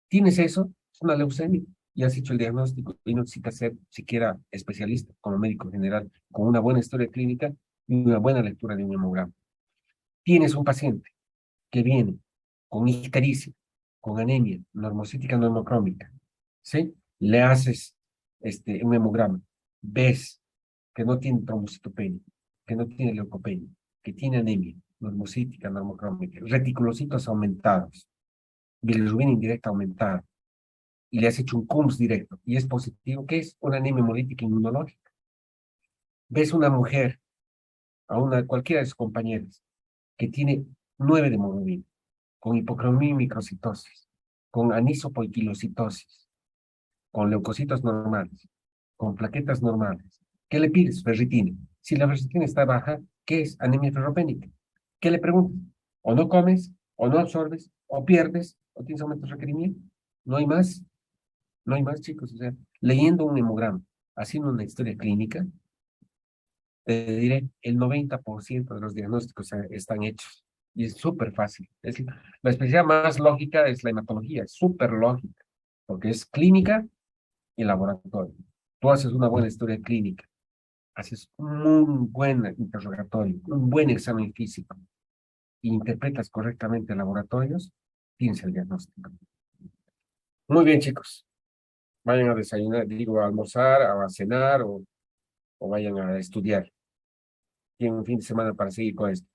S1: tienes eso, es una leucemia, y has hecho el diagnóstico y no necesitas ser siquiera especialista como médico general, con una buena historia clínica y una buena lectura de un hemograma. Tienes un paciente que viene con ictericia, con anemia, normocítica normocrómica, ¿sí? Le haces un hemograma, ves que no tiene trombocitopenia, que no tiene leucopenia, que tiene anemia, normocítica normocrómica, reticulocitos aumentados, bilirrubina indirecta aumentada, y le has hecho un CUMS directo, y es positivo, ¿qué es? Una anemia hemolítica inmunológica. Ves una mujer, cualquiera de sus compañeras, que tiene 9 de hemoglobina, con hipocromía y microcitosis, con anisopoiquilocitosis, con leucocitos normales, con plaquetas normales. ¿Qué le pides? Ferritina. Si la ferritina está baja, ¿qué es? Anemia ferropénica. ¿Qué le preguntas? O no comes, o no absorbes, o pierdes, o tienes aumento de requerimiento. No hay más. No hay más, chicos. O sea, leyendo un hemograma, haciendo una historia clínica, te diré, el 90% de los diagnósticos están hechos. Y es súper fácil. La especialidad más lógica es la hematología, es súper lógica, porque es clínica y laboratorio. Tú haces una buena historia clínica, haces un buen interrogatorio, un buen examen físico, e interpretas correctamente laboratorios, tienes el diagnóstico. Muy bien, chicos. Vayan a desayunar, digo, a almorzar, a cenar o vayan a estudiar. Tienen un fin de semana para seguir con esto.